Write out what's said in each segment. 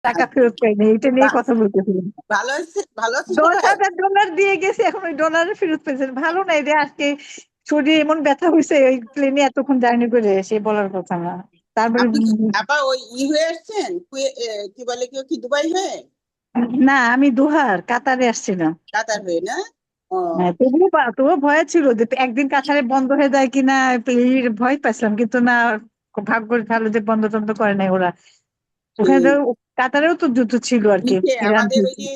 টাকা ফেরত পাইনি, এটা নিয়ে কথা বলতেছিলাম। ভালো আছে, ভালো আছে সবাই। $10,000 দিয়ে গেছে, এখন ওই ডলারে ফেরত পেয়েছেন। ভালো নাই রে, আজকে শরীরে এমন ব্যথা হয়েছে ওই প্লেনে এতক্ষণ জার্নি করে, সে বলার কথা না। তারপরে আপনি কি আপা ওই হয়ে আসছেন, কি বলে কেউ কি দুবাই হয়ে? না, আমি দোহার কাতারে আসছিলাম। কাতার হয়ে না? ও হ্যাঁ, তবুও ভয় ছিল যে একদিন কাতারে বন্ধ হয়ে যায় কিনা, ভয় পাইছিলাম, কিন্তু না, ভাগ্য ভালো যে বন্ধ টন্ধ করে নাই ওরা। ওখানে তো কাতারেও তো যুদ্ধ ছিল আর কি, নিচে ইরান আমাদের ওই থেকে। যে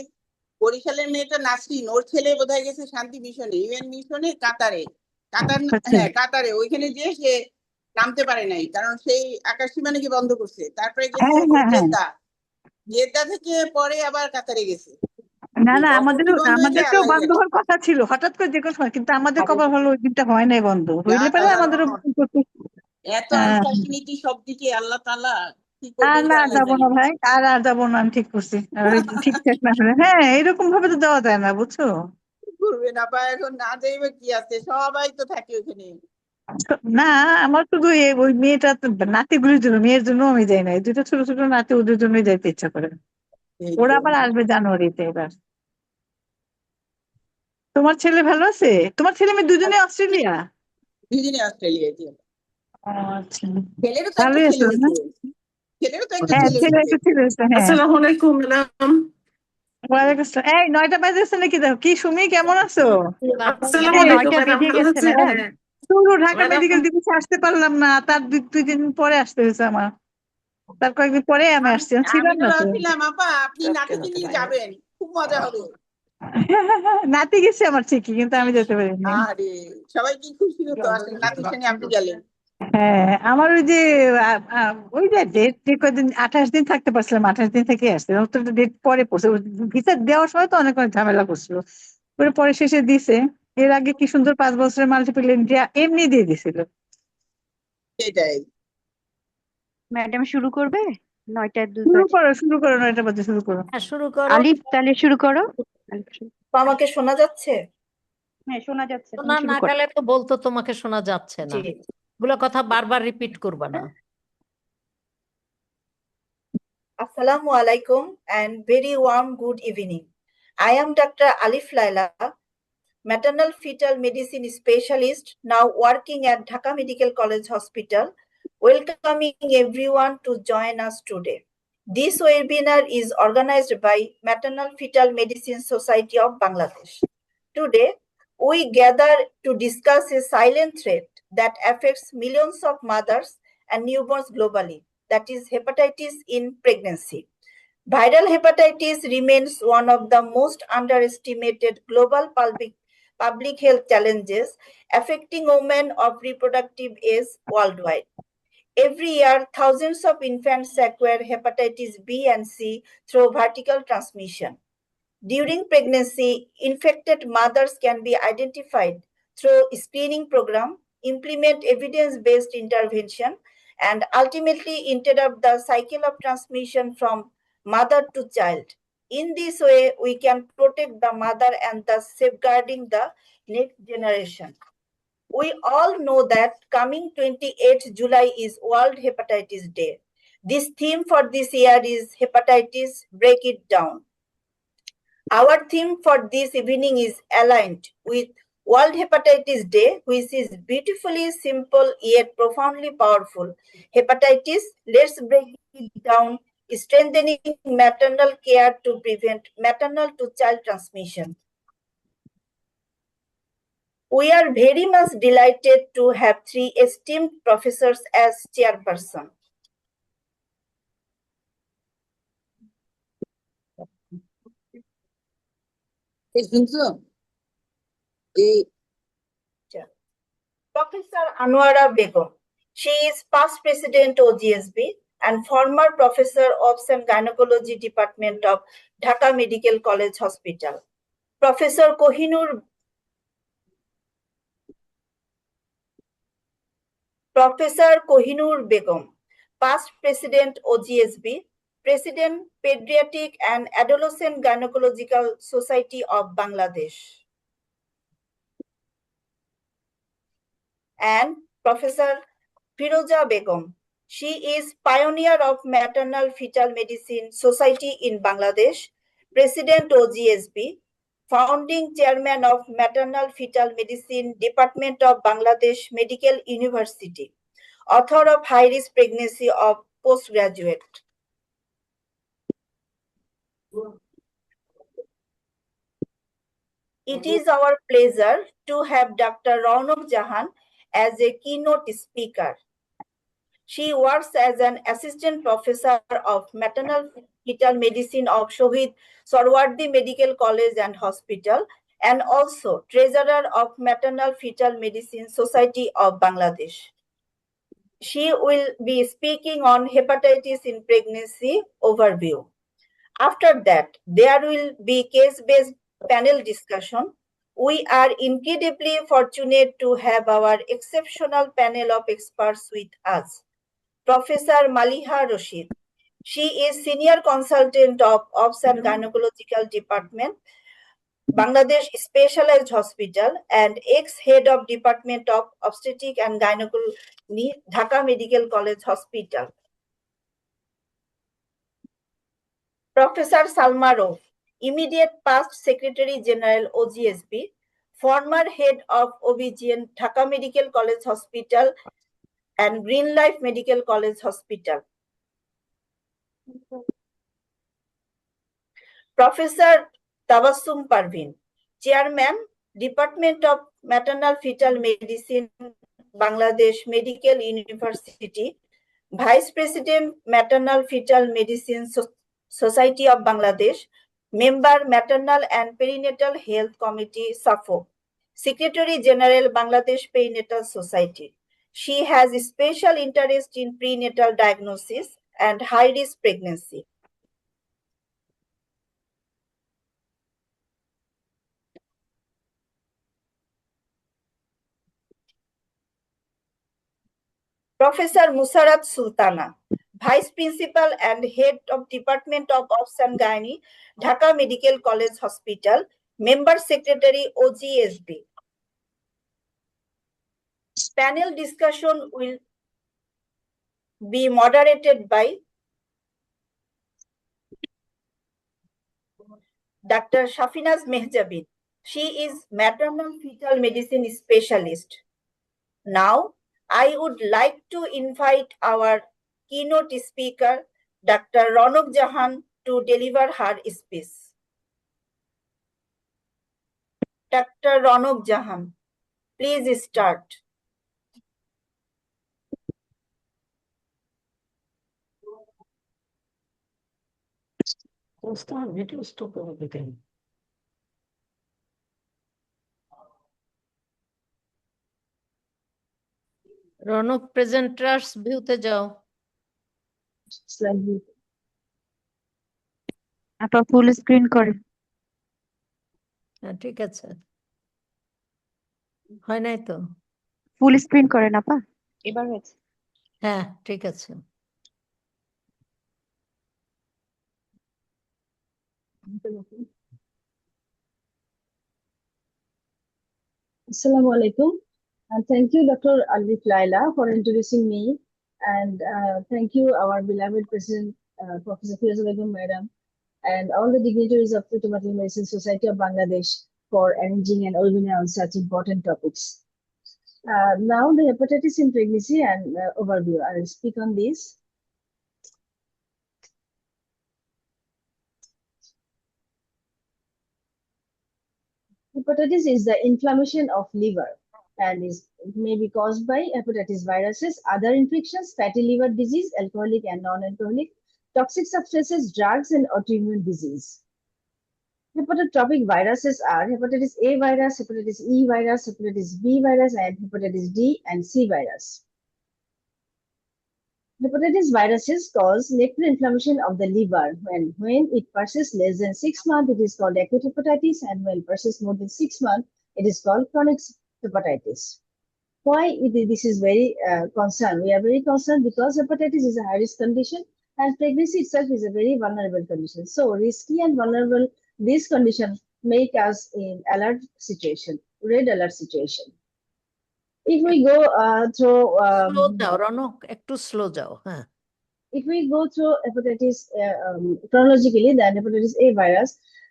বরিশালের মেয়েটা নাসরিন, ওর ছেলে বোধহয় গেছে শান্তি মিশনে, ইউএন মিশনে কাতারে। আচ্ছা। হ্যাঁ কাতারে, ওইখানে যে সে নামতে পারে নাই, কারণ সেই আকাশসীমা নাকি বন্ধ করছে। তারপরে গেছে হ্যাঁ, হ্যাঁ, হ্যাঁ। জেদ্দা, জেদ্দা থেকে পরে আবার কাতারে গেছে। না, না, কখন কি আমাদেরও বন্ধ হয়ে যায় আমাদেরকেও আল্লাহ বন্ধ জানে। হওয়ার কথা ছিল হঠাৎ করে যে কোনো সময়, কিন্তু আমাদের কপাল হলো ওই দিনটা হয় নাই বন্ধ, হইলে যাক পারে আল্লাহ আমাদেরও রহমত। বন্ধ করতে। এত আহ, আনসার্টিনিটি সব দিকে, আল্লাহ তাআলা কি করবে আর এটা না আল্লাহ যাবো জানে। না ভাই, আর যাবো না, আমি ঠিক করছি। আর ওই ঠিকঠাক না হলে, হ্যাঁ, এরকম ভাবে তো যাওয়া যায় না, বুঝছো। কি করবে না পায়, এখন না যাইবে কি আছে, সবাই তো থাকে ওখানে। না, আমার শুধু ওই মেয়েটা নাতিগুলির জন্য, মেয়ের জন্য আমি যাই না, এই দুটো ছোট ছোট নাতি, ওদের জন্যই যাইতে ইচ্ছা করে। এই ওরা তো আবার আসবে জানুয়ারিতে এবার। তোমার ছেলে ভালো আছে? তোমার ছেলে মেয়ে দুজনে অস্ট্রেলিয়া? দুদিনে অস্ট্রেলিয়ায় গিয়ে। ও, আচ্ছা। ছেলেরও তো একটা ভালোই আছে ছেলে না? হয়েছে, ছেলেরও তো একটা হ্যাঁ, ছেলে ছেলে হয়েছে। একটা ছেলে আছে, হ্যাঁ। আসসালামু আলাইকুম ম্যাডাম। ওয়ালাইকুম আসসালাম। এই 9টা বাজেছে নাকি? দেখো কি, সুমি কেমন আছো? আসসালামু হ্যাঁ, আলাইকুম 9টা ম্যাডাম, বেজে ভালো গেছে আছেন? ম্যাডাম। শুরু ঢাকা ম্যাডাম মেডিকেল দিবসে আসতে পারলাম না, তার দুই দিন পরে আসতে হয়েছে আমার। তার কয়েকদিন পরে আমি আমি আসছি, আমি আমি ছিলাম তো না তো। ভাবছিলাম আপা আপনি নাতিকে নিয়ে যাবেন, খুব মজা হবে। নাতি গেছে আমার ঠিকই, কিন্তু আমি যেতে পারিনি। আরে সবাই কি খুশি হতো আসলে নাতির সঙ্গে আপনি গেলেন। হ্যাঁ, আমার ওই যে ওই যে ডেট, যে কদিন 28 দিন থাকতে পারছিলাম, 28 দিন থেকে আসছে, তো ডেট পরে পড়ছে। ভিসা দেওয়ার সময় তো অনেক অনেক ঝামেলা করছিল, পরে পরে শেষে দিছে। এর আগে কি সুন্দর 5 বছরের মাল্টিপল ইন্ডিয়া এমনি দিয়ে দিছিল। সেটাই। ম্যাডাম শুরু করবে? 9টায় 2 শুরু বাজে। করো, শুরু করো, 9টা বাজে শুরু করো। হ্যাঁ শুরু করো। আলিফ, তাহলে শুরু করো। আমাকে শোনা যাচ্ছে? হ্যাঁ, শোনা যাচ্ছে, শোনা তুমি না শুরু করো। গেলে তো বলতো তোমাকে শোনা যাচ্ছে না, জি। এগুলো কথা বারবার রিপিট করবা না। Assalamu alaikum and very warm good evening. I am Dr. Alif Laila, maternal fetal medicine specialist, now working at Dhaka Medical College Hospital, welcoming everyone to join us today. This webinar is organized by Maternal Fetal Medicine Society of Bangladesh. Today, we gather to discuss a silent threat that affects millions of mothers and newborns globally, that is hepatitis in pregnancy. Viral hepatitis remains one of the most underestimated global public health challenges affecting women of reproductive age worldwide. Every year, thousands of infants acquire hepatitis B and C through vertical transmission. During pregnancy, infected mothers can be identified through screening program, implement evidence-based intervention, and ultimately interrupt the cycle of transmission from mother to child. In this way, we can protect the mother and thus safeguarding the next generation. We all know that coming 28th July is World Hepatitis Day. This theme for this year is Hepatitis Break It Down. Our theme for this evening is aligned with World Hepatitis Day, which is beautifully simple yet profoundly powerful. Hepatitis, let's break it down, strengthening maternal care to prevent maternal to child transmission. We are very much delighted to have three esteemed professors as chairperson. এই শুনছো এই Professor Anwara Begum. She is past president OGSB and former professor of Gynecology Department of Dhaka Medical College Hospital. Professor Kohinoor Begum, past president OGSB, president Pediatric and Adolescent Gynecological Society of Bangladesh. And Professor Firoza Begum. She is pioneer of Maternal Fetal Medicine Society in Bangladesh, President OGSB, founding chairman of Maternal Fetal Medicine Department of Bangladesh Medical University, author of High Risk Pregnancy of Postgraduate. It is our pleasure to have Dr. Raunaq Jahan as a keynote speaker. She works as an assistant professor of maternal fetal medicine of Shohid Sarwardi Medical College and Hospital, and also treasurer of Maternal Fetal Medicine Society of Bangladesh. She will be speaking on hepatitis in pregnancy overview. After that, there will be case-based panel discussion. We are incredibly fortunate to have our exceptional panel of experts with us. Professor Maliha Rashid. She is Senior Consultant of Obs and Gynecological Department, Bangladesh Specialized Hospital, and ex-head of Department of Obstetric and Gynecology, Dhaka Medical College Hospital. Professor Salma Rauf, immediate past Secretary General OGSB, former head of OBGYN, Dhaka Medical College Hospital and Green Life Medical College Hospital. Professor Tabassum Parveen, Chairman, Department of Maternal Fetal Medicine, Bangladesh Medical University, Vice President, Maternal Fetal Medicine Society of Bangladesh, Member, Maternal and Perinatal Health Committee, SAFO, Secretary General, Bangladesh Perinatal Society. She has a special interest in prenatal diagnosis and high-risk pregnancy. Professor Musarat Sultana, Vice Principal and Head of Department of Obs and Gynae, Dhaka Medical College Hospital, Member Secretary OGSB. Panel discussion will be moderated by Dr. Shafinaz Mehjabin. She is maternal fetal medicine specialist. Now, I would like to invite our keynote speaker, Dr. Raunaq Jahan, to deliver her speech. Dr. Raunaq Jahan, please start. Raunak প্রেজেন্টার্স ভিউতে যাও। আপা full screen করে। হ্যাঁ ঠিক আছে, হয় নাই তো? ফুল স্ক্রিন করেন আপা। এবার হয়েছে। হ্যাঁ ঠিক আছে। Assalamu alaikum, and thank you, Dr. Alif Laila, for introducing me, and thank you, our beloved President, Professor Firoza Begum Madam, and all the dignitaries of the Fetal Medicine Society of Bangladesh for arranging an webinar on such important topics. Now, the hepatitis in pregnancy and overview. I will speak on this. Hepatitis is the inflammation of liver and may be caused by hepatitis viruses, other infections, fatty liver disease, alcoholic and non-alcoholic, toxic substances, drugs, and autoimmune disease. Hepatotropic viruses are hepatitis A virus, hepatitis E virus, hepatitis B virus, and hepatitis D and C virus. Hepatitis viruses cause nectar inflammation of the liver. When it persists less than 6 months, it is called acute hepatitis, and when it persists more than 6 months, it is called chronic hepatitis. Why this is very concerned? We are very concerned because hepatitis is a high-risk condition, and pregnancy itself is a very vulnerable condition. So risky and vulnerable, these conditions make us in alert situation, red alert situation. If we go through slow যাও রনক, একটু slow যাও। হ্যাঁ, if we go through hepatitis chronologically, then hepatitis A virus,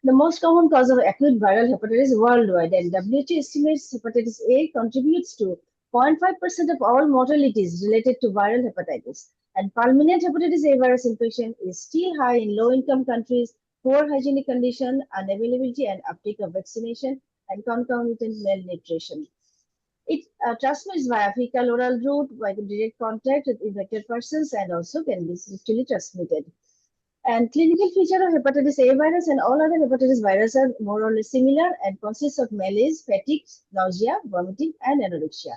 the most common cause of acute viral hepatitis worldwide, and WHO estimates hepatitis A contributes to 0.5% of all mortalities related to viral hepatitis. And fulminant hepatitis A virus infection is still high in low-income countries, poor hygienic condition, unavailability and uptake of vaccination, and concomitant malnutrition. It transmits via fecal oral route by the direct contact with infected persons and also can be sexually transmitted. And clinical feature of hepatitis A virus and all other hepatitis viruses are more or less similar and consist of malaise, fatigue, nausea, vomiting, and anorexia.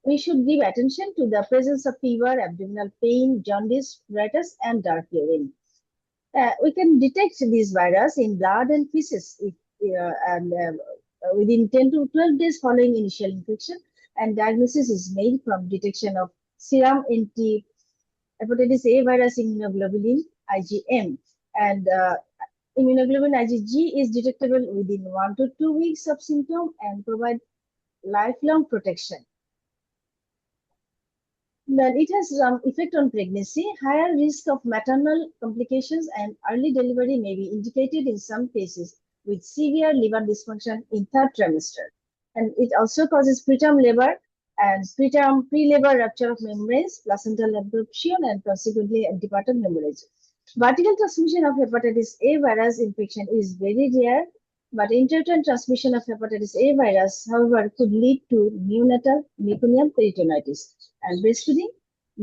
We should give attention to the presence of fever, abdominal pain, jaundice, pruritus, and dark urine. We can detect this virus in blood and feces within 10 to 12 days following initial infection, and diagnosis is made from detection of serum anti-hepatitis A virus immunoglobulin IgM, and immunoglobulin IgG is detectable within 1 to 2 weeks of symptom and provide lifelong protection. Then it has some effect on pregnancy. Higher risk of maternal complications and early delivery may be indicated in some cases with severe liver dysfunction in third trimester. And it also causes preterm labor and pre-labor rupture of membranes, placental abruption, and consequently antepartum hemorrhage. Vertical transmission of hepatitis A virus infection is very rare, but intrauterine transmission of hepatitis A virus, however, could lead to neonatal meconium peritonitis, and breastfeeding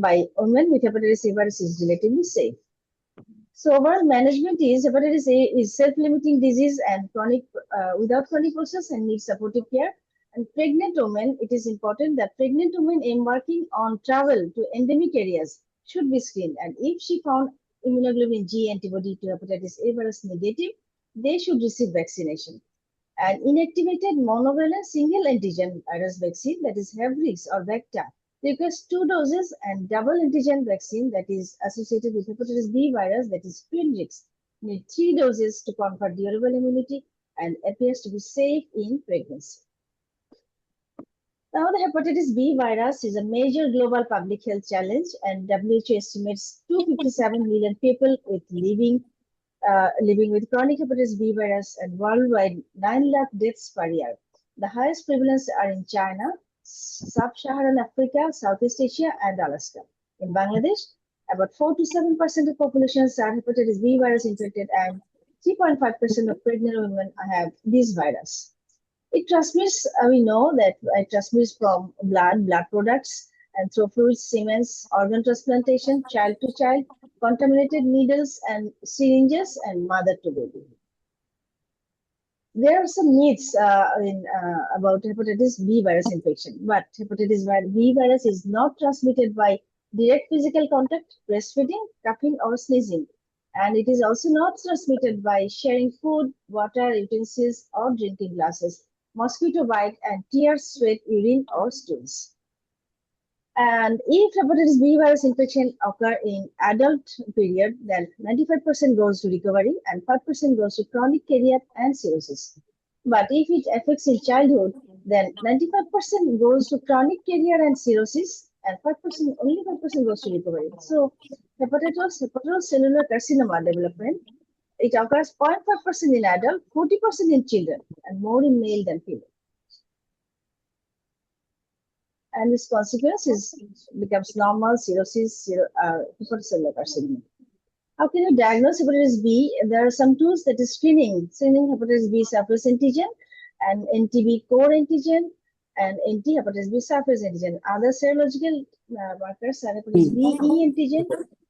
by women with hepatitis A virus is relatively safe. So overall management is hepatitis A is self-limiting disease and chronic without chronic process and needs supportive care. And pregnant women, it is important that pregnant women embarking on travel to endemic areas should be screened. And if she found immunoglobulin G antibody to hepatitis A virus negative, they should receive vaccination. An inactivated monovalent single antigen virus vaccine, that is Havrix or Vecta, requires 2 doses, and double antigen vaccine that is associated with hepatitis B virus, that is Twinrix, need 3 doses to confer durable immunity and appears to be safe in pregnancy. Now, the hepatitis B virus is a major global public health challenge, and WHO estimates 257 million people living with chronic hepatitis B virus, and worldwide 9 lakh deaths per year. The highest prevalence are in China, Sub-Saharan Africa, Southeast Asia, and Alaska. In Bangladesh, about 4 to 7% of populations are hepatitis B virus infected, and 3.5% of pregnant women have this virus. It transmits, we know that it transmits from blood products, and through fluids, semens, organ transplantation, child to child, contaminated needles and syringes, and mother to baby. There are some myths about hepatitis B virus infection, but hepatitis B virus is not transmitted by direct physical contact, breastfeeding, coughing, or sneezing. And it is also not transmitted by sharing food, water, utensils, or drinking glasses, mosquito bite, and tears, sweat, urine, or stools. And if hepatitis B virus infection occur in adult period, then 95% goes to recovery and 5% goes to chronic cardiac and cirrhosis. But if it affects in childhood, then 95% goes to chronic cardiac and cirrhosis, and only 5% goes to recovery. So hepatocellular carcinoma development, it occurs 0.5% in adult, 40% in children, and more in male than female. And this consequence becomes normal cirrhosis, hepatocellular carcinoma. How can you diagnose hepatitis B? There are some tools, that is screening hepatitis B surface antigen, and NTB core antigen, and hepatitis B surface antigen. Other serological markers are hepatitis B E antigen,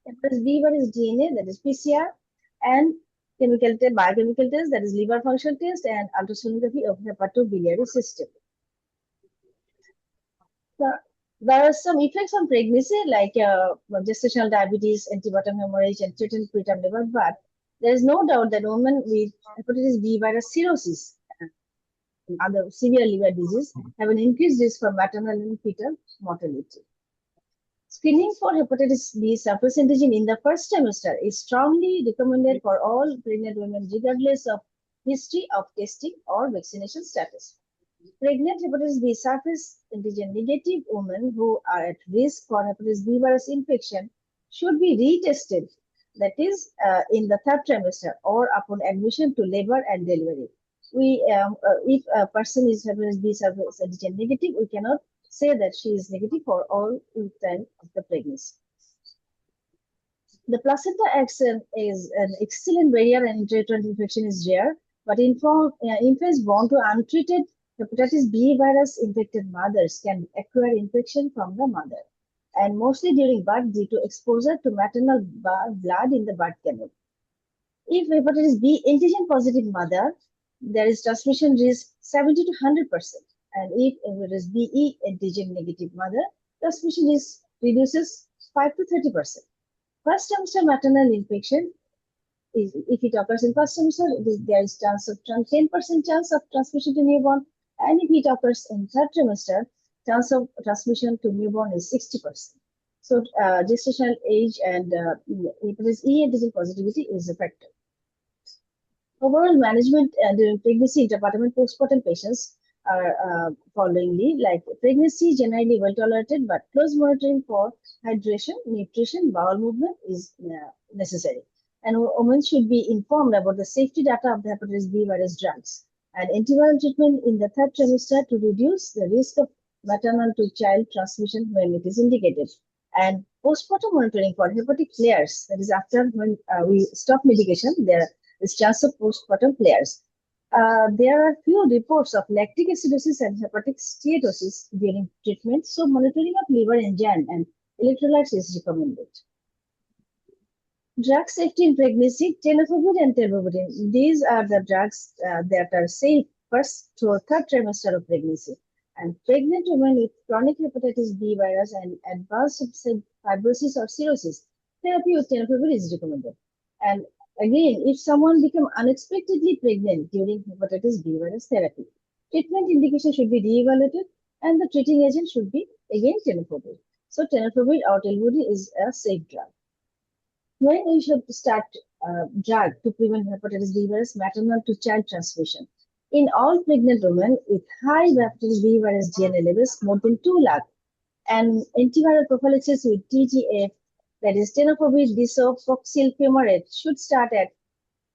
hepatitis B virus DNA, that is PCR, and biochemical test, that is liver function test, and ultrasonography of hepatobiliary system. There are some effects on pregnancy, like gestational diabetes, antepartum hemorrhage, and threatened preterm labor, but there is no doubt that women with hepatitis B virus cirrhosis and other severe liver disease have an increased risk for maternal and fetal mortality. Screening for hepatitis B surface antigen in the first trimester is strongly recommended for all pregnant women, regardless of history of testing or vaccination status. Pregnant hepatitis B surface antigen negative women who are at risk for hepatitis B virus infection should be retested, that is, in the third trimester or upon admission to labor and delivery. If a person is hepatitis B surface antigen negative, we cannot say that she is negative for all time of the pregnancy. The placenta action is an excellent barrier and intrauterine infection is rare, but infants born to untreated hepatitis B virus infected mothers can acquire infection from the mother, and mostly during birth due to exposure to maternal blood in the birth canal. If hepatitis B antigen positive mother, there is transmission risk 70 to 100%, and if hepatitis B antigen negative mother, transmission risk reduces 5 to 30%. First trimester maternal infection is, if it occurs in first trimester, there is 10% chance of transmission to newborn, and if it occurs in third trimester, chance of transmission to newborn is 60%. So gestational age and hepatitis E antigen positivity is a factor. Overall management during pregnancy, intrapartum and postpartum patients are followingly, like pregnancy generally well tolerated, but close monitoring for hydration, nutrition, bowel movement is necessary. And women should be informed about the safety data of the hepatitis B virus drugs and antiviral treatment in the third trimester to reduce the risk of maternal to child transmission when it is indicated. And postpartum monitoring for hepatic flares, that is after when we stop medication, there is chance of postpartum flares. There are few reports of lactic acidosis and hepatic steatosis during treatment, so monitoring of liver enzyme and electrolytes is recommended. Drug safety in pregnancy, tenofovir and teibovirin. These are the drugs that are safe first to third trimester of pregnancy. And pregnant women with chronic hepatitis B virus and advanced fibrosis or cirrhosis, therapy with tenofovir is recommended. And again, if someone becomes unexpectedly pregnant during hepatitis B virus therapy, treatment indication should be re-evaluated and the treating agent should be again tenofovir. So tenofovir or telbury is a safe drug. When we should start drug to prevent hepatitis B virus maternal to child transmission? In all pregnant women with high hepatitis B virus DNA levels more than 2 lakh and antiviral prophylaxis with TGF, that is tenofovir disoproxil fumarate, should start at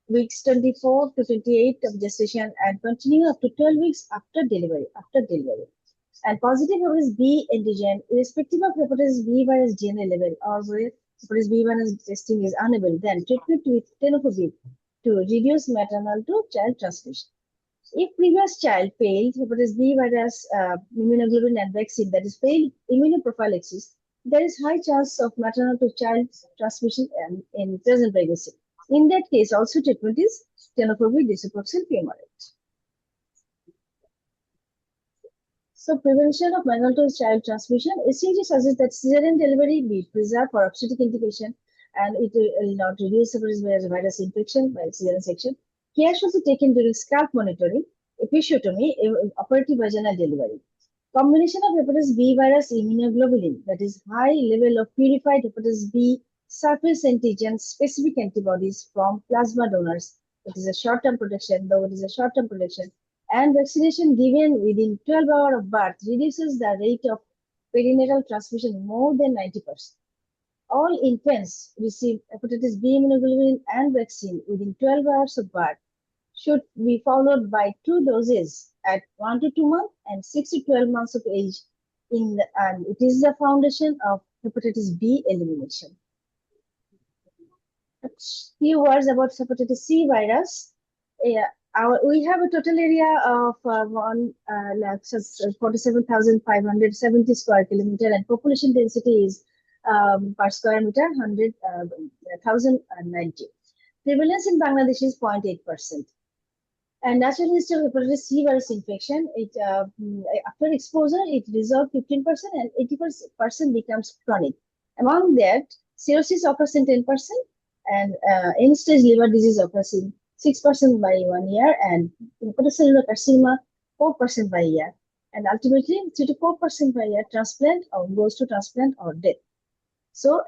weeks 24 to 28 of gestation and continue up to 12 weeks after delivery. And positive hepatitis B antigen, irrespective of hepatitis B virus DNA level or where hepatitis B virus testing is unable, then treatment with tenofovir to reduce maternal to child transmission. If previous child failed hepatitis B virus immunoglobulin and vaccine, that is failed immunoprophylaxis, there is high chance of maternal to child transmission in present pregnancy. In that case, also treatment is tenofovir disoproxil fumarate. So prevention of maternal to child transmission, SCG suggests that cesarean delivery be preserved for obstetric indication and it will not reduce hepatitis virus infection by cesarean section. Care should be taken during scalp monitoring, episiotomy, operative vaginal delivery. Combination of hepatitis B virus immunoglobulin, that is high level of purified hepatitis B surface antigen specific antibodies from plasma donors, it is a short-term protection, and vaccination given within 12 hours of birth reduces the rate of perinatal transmission more than 90%. All infants receive hepatitis B immunoglobulin and vaccine within 12 hours of birth should be followed by 2 doses at 1 to 2 months and 6 to 12 months of age. And it is the foundation of hepatitis B elimination. A few words about hepatitis C virus. We have a total area of 47,570 square kilometer and population density is per square meter 100,090. Prevalence in Bangladesh is 0.8%. And natural history of hepatitis C virus infection, after exposure, it resolves 15% and 80% becomes chronic. Among that, cirrhosis occurs in 10% and end-stage liver disease occurs in 6% by 1 year and hepatocellular carcinoma 4% by year. And ultimately, 3 to 4% by year transplant or goes to transplant or death. So,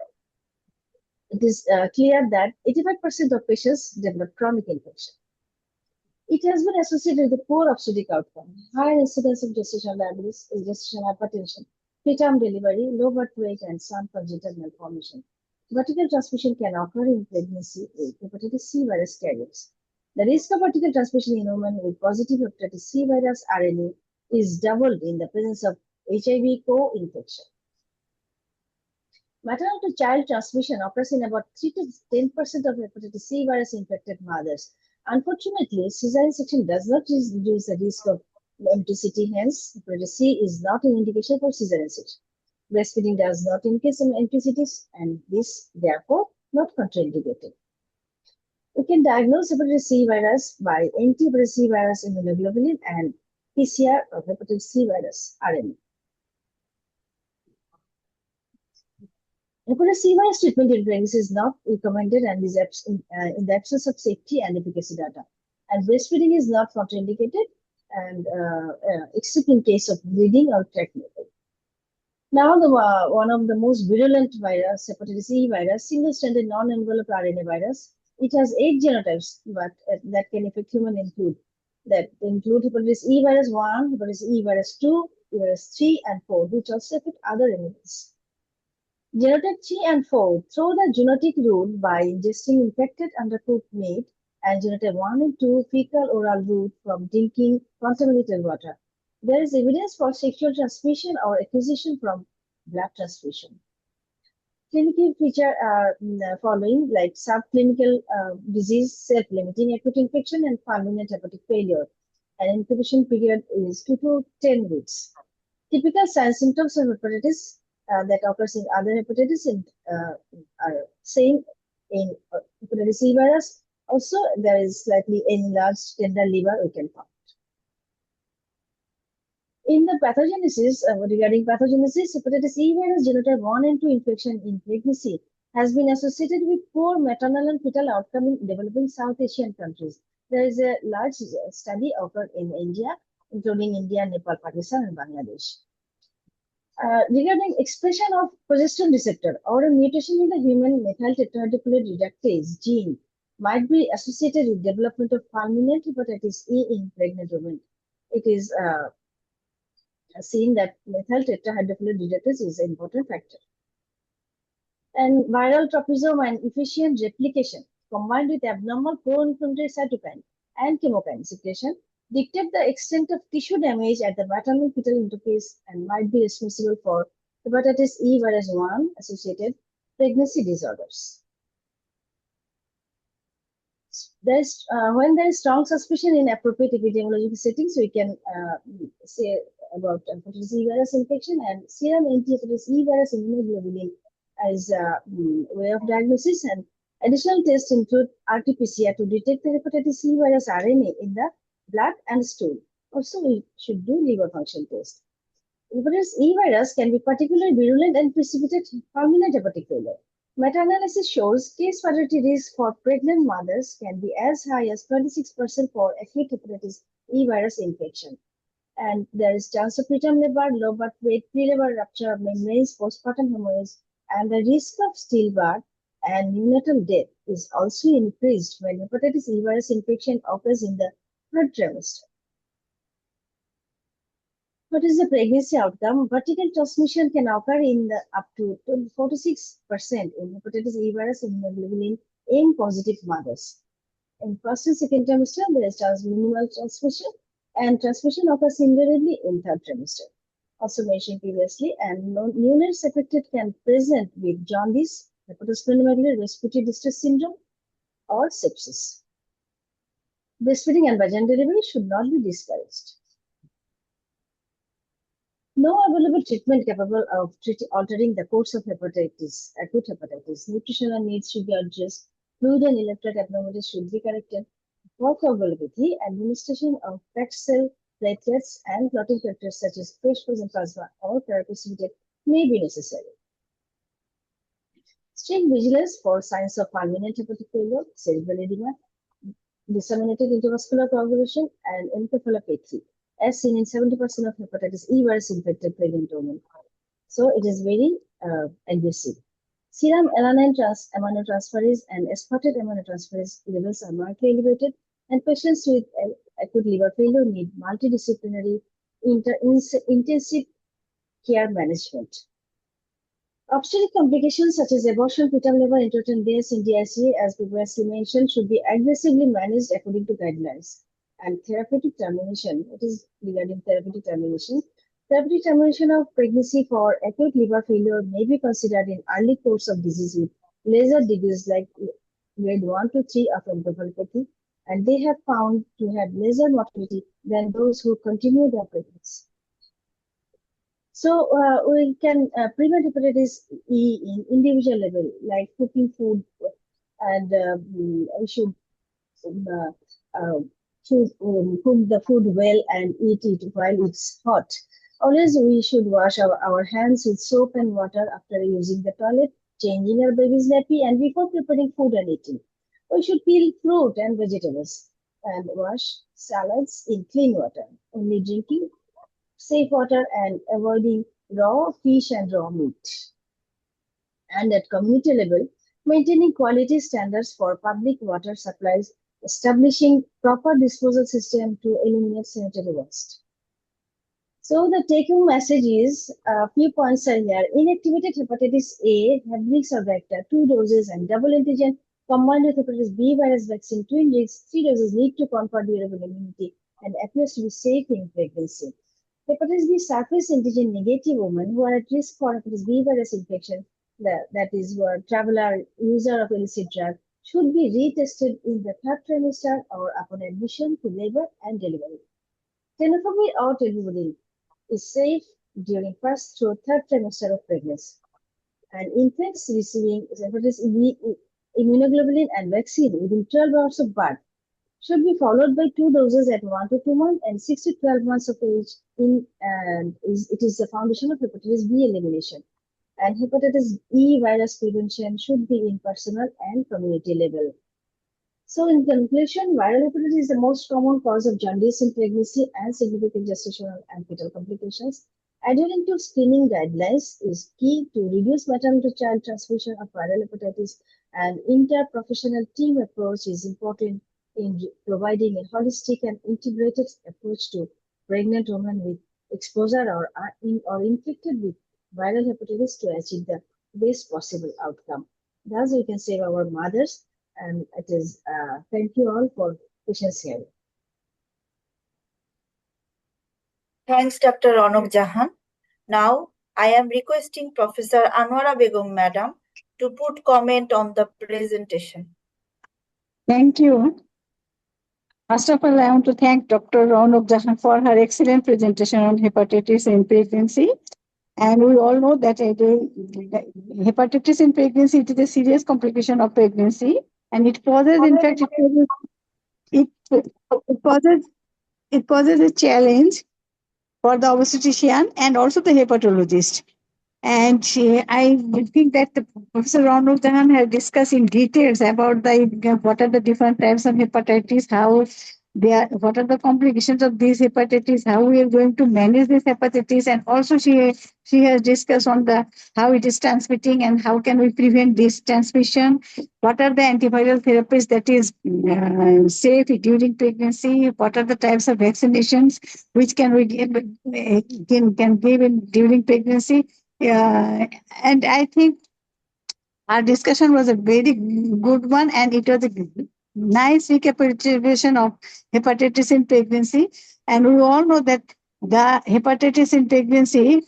it is clear that 85% of patients develop chronic infection. It has been associated with poor obstetric outcome, higher incidence of gestational diabetes, gestational hypertension, preterm delivery, low birth weight, and some congenital malformation. Vertical transmission can occur in pregnancy with hepatitis C virus carriers. The risk of vertical transmission in women with positive hepatitis C virus RNA is doubled in the presence of HIV co-infection. Maternal to child transmission occurs in about 3 to 10% of hepatitis C virus infected mothers. Unfortunately, cesarean section does not reduce the risk of MTCT, hence, hepatitis C is not an indication for cesarean section. Breastfeeding does not increase in MTCTs, and this, therefore, not contraindicated. We can diagnose hepatitis C virus by anti-hepatitis C virus immunoglobulin and PCR of hepatitis C virus RNA. Hepatitis C virus treatment in pregnancy is not recommended and is in the absence of safety and efficacy data. And breastfeeding is not contraindicated, and except in case of bleeding or tract nipple. Now, one of the most virulent virus, hepatitis C virus, single-stranded non-enveloped RNA virus. It has 8 genotypes, but that can affect human that include hepatitis E virus 1, hepatitis E virus 2, virus 3, and 4, which also affect other animals. Genotype 3 and 4 through the zoonotic route by ingesting infected undercooked meat, and genotype 1 and 2 fecal oral route from drinking contaminated water. There is evidence for sexual transmission or acquisition from blood transfusion. Clinical feature are following, like subclinical disease, self-limiting acute infection, and fulminant hepatic failure. And incubation period is 2 to 10 weeks. Typical signs symptoms of hepatitis that occurs in other hepatitis are same in hepatitis C virus. Also, there is slightly enlarged tender liver we can find. In the pathogenesis, regarding pathogenesis, hepatitis E virus genotype 1 and 2 infection in pregnancy has been associated with poor maternal and fetal outcome in developing South Asian countries. There is a large study occurred in India, including India, Nepal, Pakistan, and Bangladesh. Regarding expression of progesterone receptor or a mutation in the human methyl tetrahydrofolate reductase gene might be associated with development of fulminant hepatitis E in pregnant women. It is seen that methyl tetrahydrofolate reductase is an important factor. And viral tropism and efficient replication combined with abnormal pro-inflammatory cytokine and chemokine secretion dictate the extent of tissue damage at the maternal fetal interface and might be responsible for hepatitis E virus 1 associated pregnancy disorders. When there is strong suspicion in appropriate epidemiological settings, we can say about hepatitis E virus infection, and serum anti-hepatitis E virus immunoglobulin as a way of diagnosis, and additional tests include RT-PCR to detect the hepatitis E virus RNA in the blood and stool. Also, we should do liver function test. Hepatitis E virus can be particularly virulent and precipitate fulminant hepatic failure. Meta-analysis shows case fatality risk for pregnant mothers can be as high as 26% for acute hepatitis E virus infection. And there is chance of preterm labor, low birth weight, pre-labor rupture of membranes, postpartum hemorrhage, and the risk of stillbirth and neonatal death is also increased when hepatitis E virus infection occurs in the 3rd trimester. What is the pregnancy outcome? Vertical transmission can occur in the up to 46% in hepatitis E virus immunoglobulin M positive mothers. In 1st and 2nd trimester, there is minimal transmission, and transmission occurs invariably in 3rd trimester. Also mentioned previously, and neonates affected can present with jaundice, hepatosplenomegaly, respiratory distress syndrome, or sepsis. Breastfeeding and vaginal delivery should not be discouraged. No available treatment capable of altering the course of hepatitis, acute hepatitis. Nutritional needs should be addressed. Fluid and electrolyte abnormalities should be corrected. For coagulability, administration of packed cell, platelets, and clotting factors such as fresh frozen plasma or precipitate may be necessary. Strict vigilance for signs of fulminant hepatic failure, cerebral edema, disseminated intravascular coagulation, and encephalopathy, as seen in 70% of hepatitis E virus infected pregnant women. So it is very aggressive. Serum alanine aminotransferase and aspartate aminotransferase levels are markedly elevated. and patients with acute liver failure need multidisciplinary intensive care management. Obstetric complications such as abortion, fetal liver intrauterine deaths in DICA, as previously mentioned, should be aggressively managed according to guidelines. And therapeutic termination, it is regarding therapeutic termination. Therapeutic termination of pregnancy for acute liver failure may be considered in early course of disease with lesser degrees like grade 1 to 3 of encephalopathy, and they have found to have lesser mortality than those who continue their pregnancy. So we can prevent hepatitis E in individual level, like cooking food, and we should cook the food well and eat it while it's hot. Always we should wash our hands with soap and water after using the toilet, changing our baby's nappy, and before preparing food and eating. We should peel fruit and vegetables and wash salads in clean water. Only drinking safe water and avoiding raw fish and raw meat. And at community level, maintaining quality standards for public water supplies, establishing proper disposal system to eliminate sanitary waste. So the take-home message is a few points are here. Inactivated hepatitis A, Hebrews or vector, 2 doses and double antigen combined with hepatitis B virus vaccine, twin doses, 3 doses need to confer durable immunity and appears to be safe in pregnancy. Hepatitis B surface antigen negative women who are at risk for hepatitis B virus infection, that is, who are traveler, user of illicit drug, should be retested in the 3rd trimester or upon admission to labor and delivery. Tenofovir or tolbupril is safe during 1st through 3rd trimester of pregnancy. And infants receiving hepatitis B immunoglobulin and vaccine within 12 hours of birth should be followed by 2 doses at 1 to 2 months and 6 to 12 months of age. It is the foundation of hepatitis B elimination. And hepatitis E virus prevention should be in personal and community level. So in conclusion, viral hepatitis is the most common cause of jaundice in pregnancy and significant gestational and fetal complications. Adhering to screening guidelines is key to reduce maternal to child transmission of viral hepatitis, and interprofessional team approach is important in providing a holistic and integrated approach to pregnant women with exposure or infected with viral hepatitis to achieve the best possible outcome. Thus, we can save our mothers, and it is thank you all for patience here. Thanks, Dr. Ronak Jahan. Now, I am requesting Professor Anwara Begum Madam to put comment on the presentation. Thank you. First of all, I want to thank Dr. Ronak Jahan for her excellent presentation on hepatitis in pregnancy. And we all know that hepatitis in pregnancy, it is a serious complication of pregnancy, and it poses, in fact, it poses a challenge for the obstetrician and also the hepatologist. And I think that Professor Ronak Jahan has discussed in details about what are the different types of hepatitis, what are the complications of these hepatitis, how we are going to manage this hepatitis, and also she has discussed on how it is transmitting and how can we prevent this transmission, what are the antiviral therapies that is safe during pregnancy, what are the types of vaccinations which can we give during pregnancy. And I think our discussion was a very good one, and it was a nice recapitulation of hepatitis in pregnancy. And we all know that the hepatitis in pregnancy,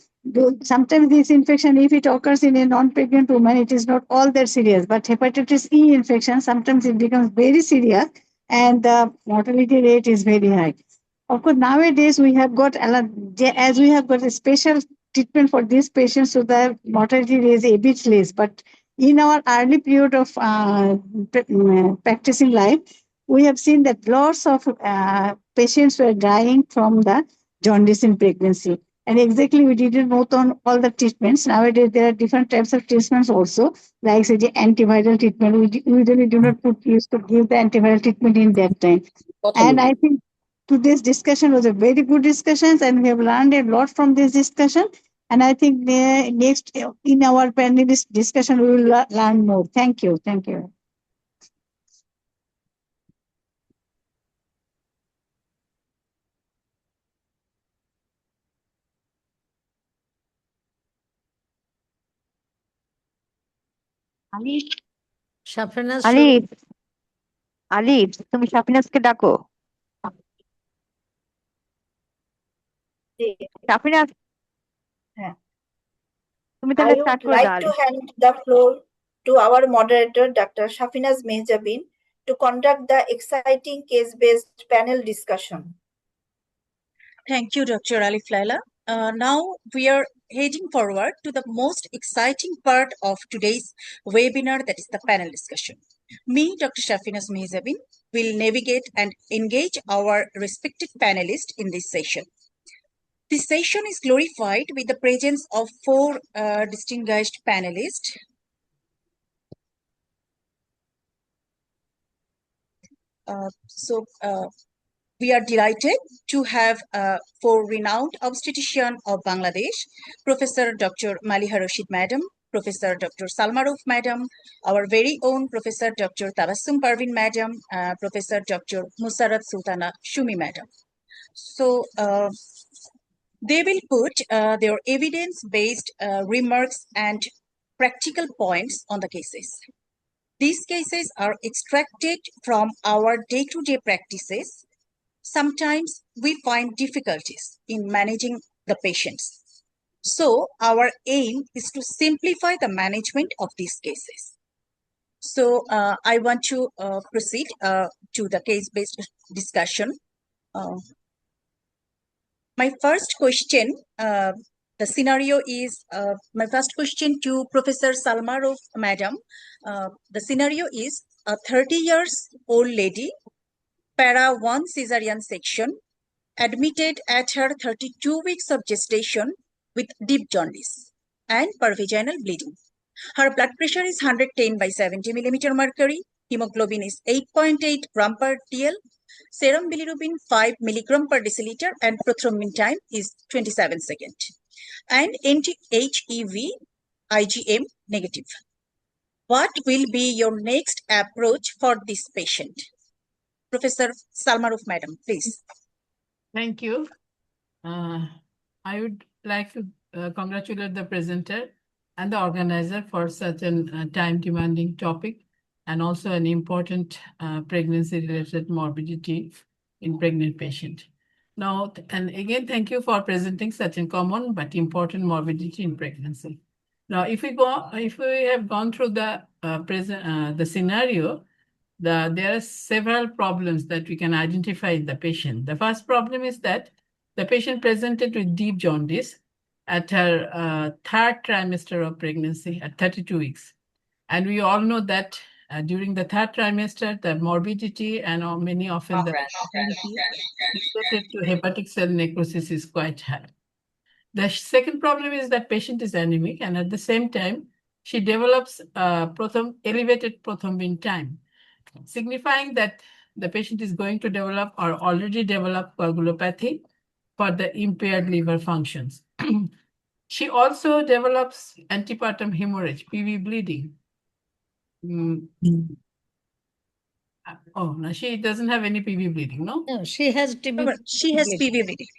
sometimes this infection, if it occurs in a non-pregnant woman, it is not all that serious. But hepatitis E infection, sometimes it becomes very serious, and the mortality rate is very high. Of course, nowadays we have got a special treatment for these patients, so the mortality rate is a bit less. But in our early period of practicing life, we have seen that lots of patients were dying from the jaundice in pregnancy. And exactly, we didn't note on all the treatments. Nowadays, there are different types of treatments also, like say the antiviral treatment. We usually do not used to give the antiviral treatment in that time. And I think today's discussion was a very good discussion, and we have learned a lot from this discussion. And I think next in our panelist discussion, we will learn more. Thank you. Thank you. আলিফ সাফিনাজ আলিফ আলিফ তুমি সাফিনাজকে ডাকো। সাফিনাজ, হ্যাঁ। তুমি I তাহলে would start করে like দাও to Alif. hand the floor to our moderator, Dr. Shafinaz Mehjabin, to conduct the exciting case-based panel discussion. Thank you, Dr. Alif Laila. Now we are heading forward to the most exciting part of today's webinar, that is the panel discussion. Me, Dr. Shafinaz Mehzabin, will navigate and engage our respected panelists in this session. This session is glorified with the presence of four distinguished panelists. We are delighted to have four renowned obstetricians of Bangladesh, Professor Dr. Maliha Rashid Madam, Professor Dr. Salma Rauf Madam, our very own Professor Dr. Tabassum Parvin Madam, Professor Dr. Musarat Sultana Shumi Madam. So they will put their evidence-based remarks and practical points on the cases. These cases are extracted from our day-to-day practices. Sometimes we find difficulties in managing the patients. So our aim is to simplify the management of these cases. So I want to proceed to the case-based discussion. My first question, the scenario is, my first question to Professor Salma Rauf Madam. The scenario is a 30 years old lady, para 1 cesarean section, admitted at her 32 weeks of gestation with deep jaundice and pervaginal bleeding. Her blood pressure is 110 by 70 millimeter mercury. Hemoglobin is 8.8 gram per TL. Serum bilirubin 5 milligram per deciliter, and prothrombin time is 27 seconds. And anti-HEV IgM negative. What will be your next approach for this patient? Professor Salma Rauf Madam, please. Thank you. I would like to congratulate the presenter and the organizer for such a time-demanding topic, and also an important pregnancy-related morbidity in pregnant patient. Now, and again, thank you for presenting such a common but important morbidity in pregnancy. Now, if we have gone through the scenario, there are several problems that we can identify in the patient. The first problem is that the patient presented with deep jaundice at her third trimester of pregnancy at 32 weeks. And we all know that during the third trimester, the morbidity and many often the mortality related to hepatic cell necrosis is quite high. The second problem is that patient is anemic, and at the same time, she develops elevated prothrombin time, signifying that the patient is going to develop or already developed coagulopathy for the impaired liver functions. She also develops antepartum hemorrhage, PV bleeding. Oh, no, she doesn't have any PV bleeding, no? No, she has TB. She has PV bleeding.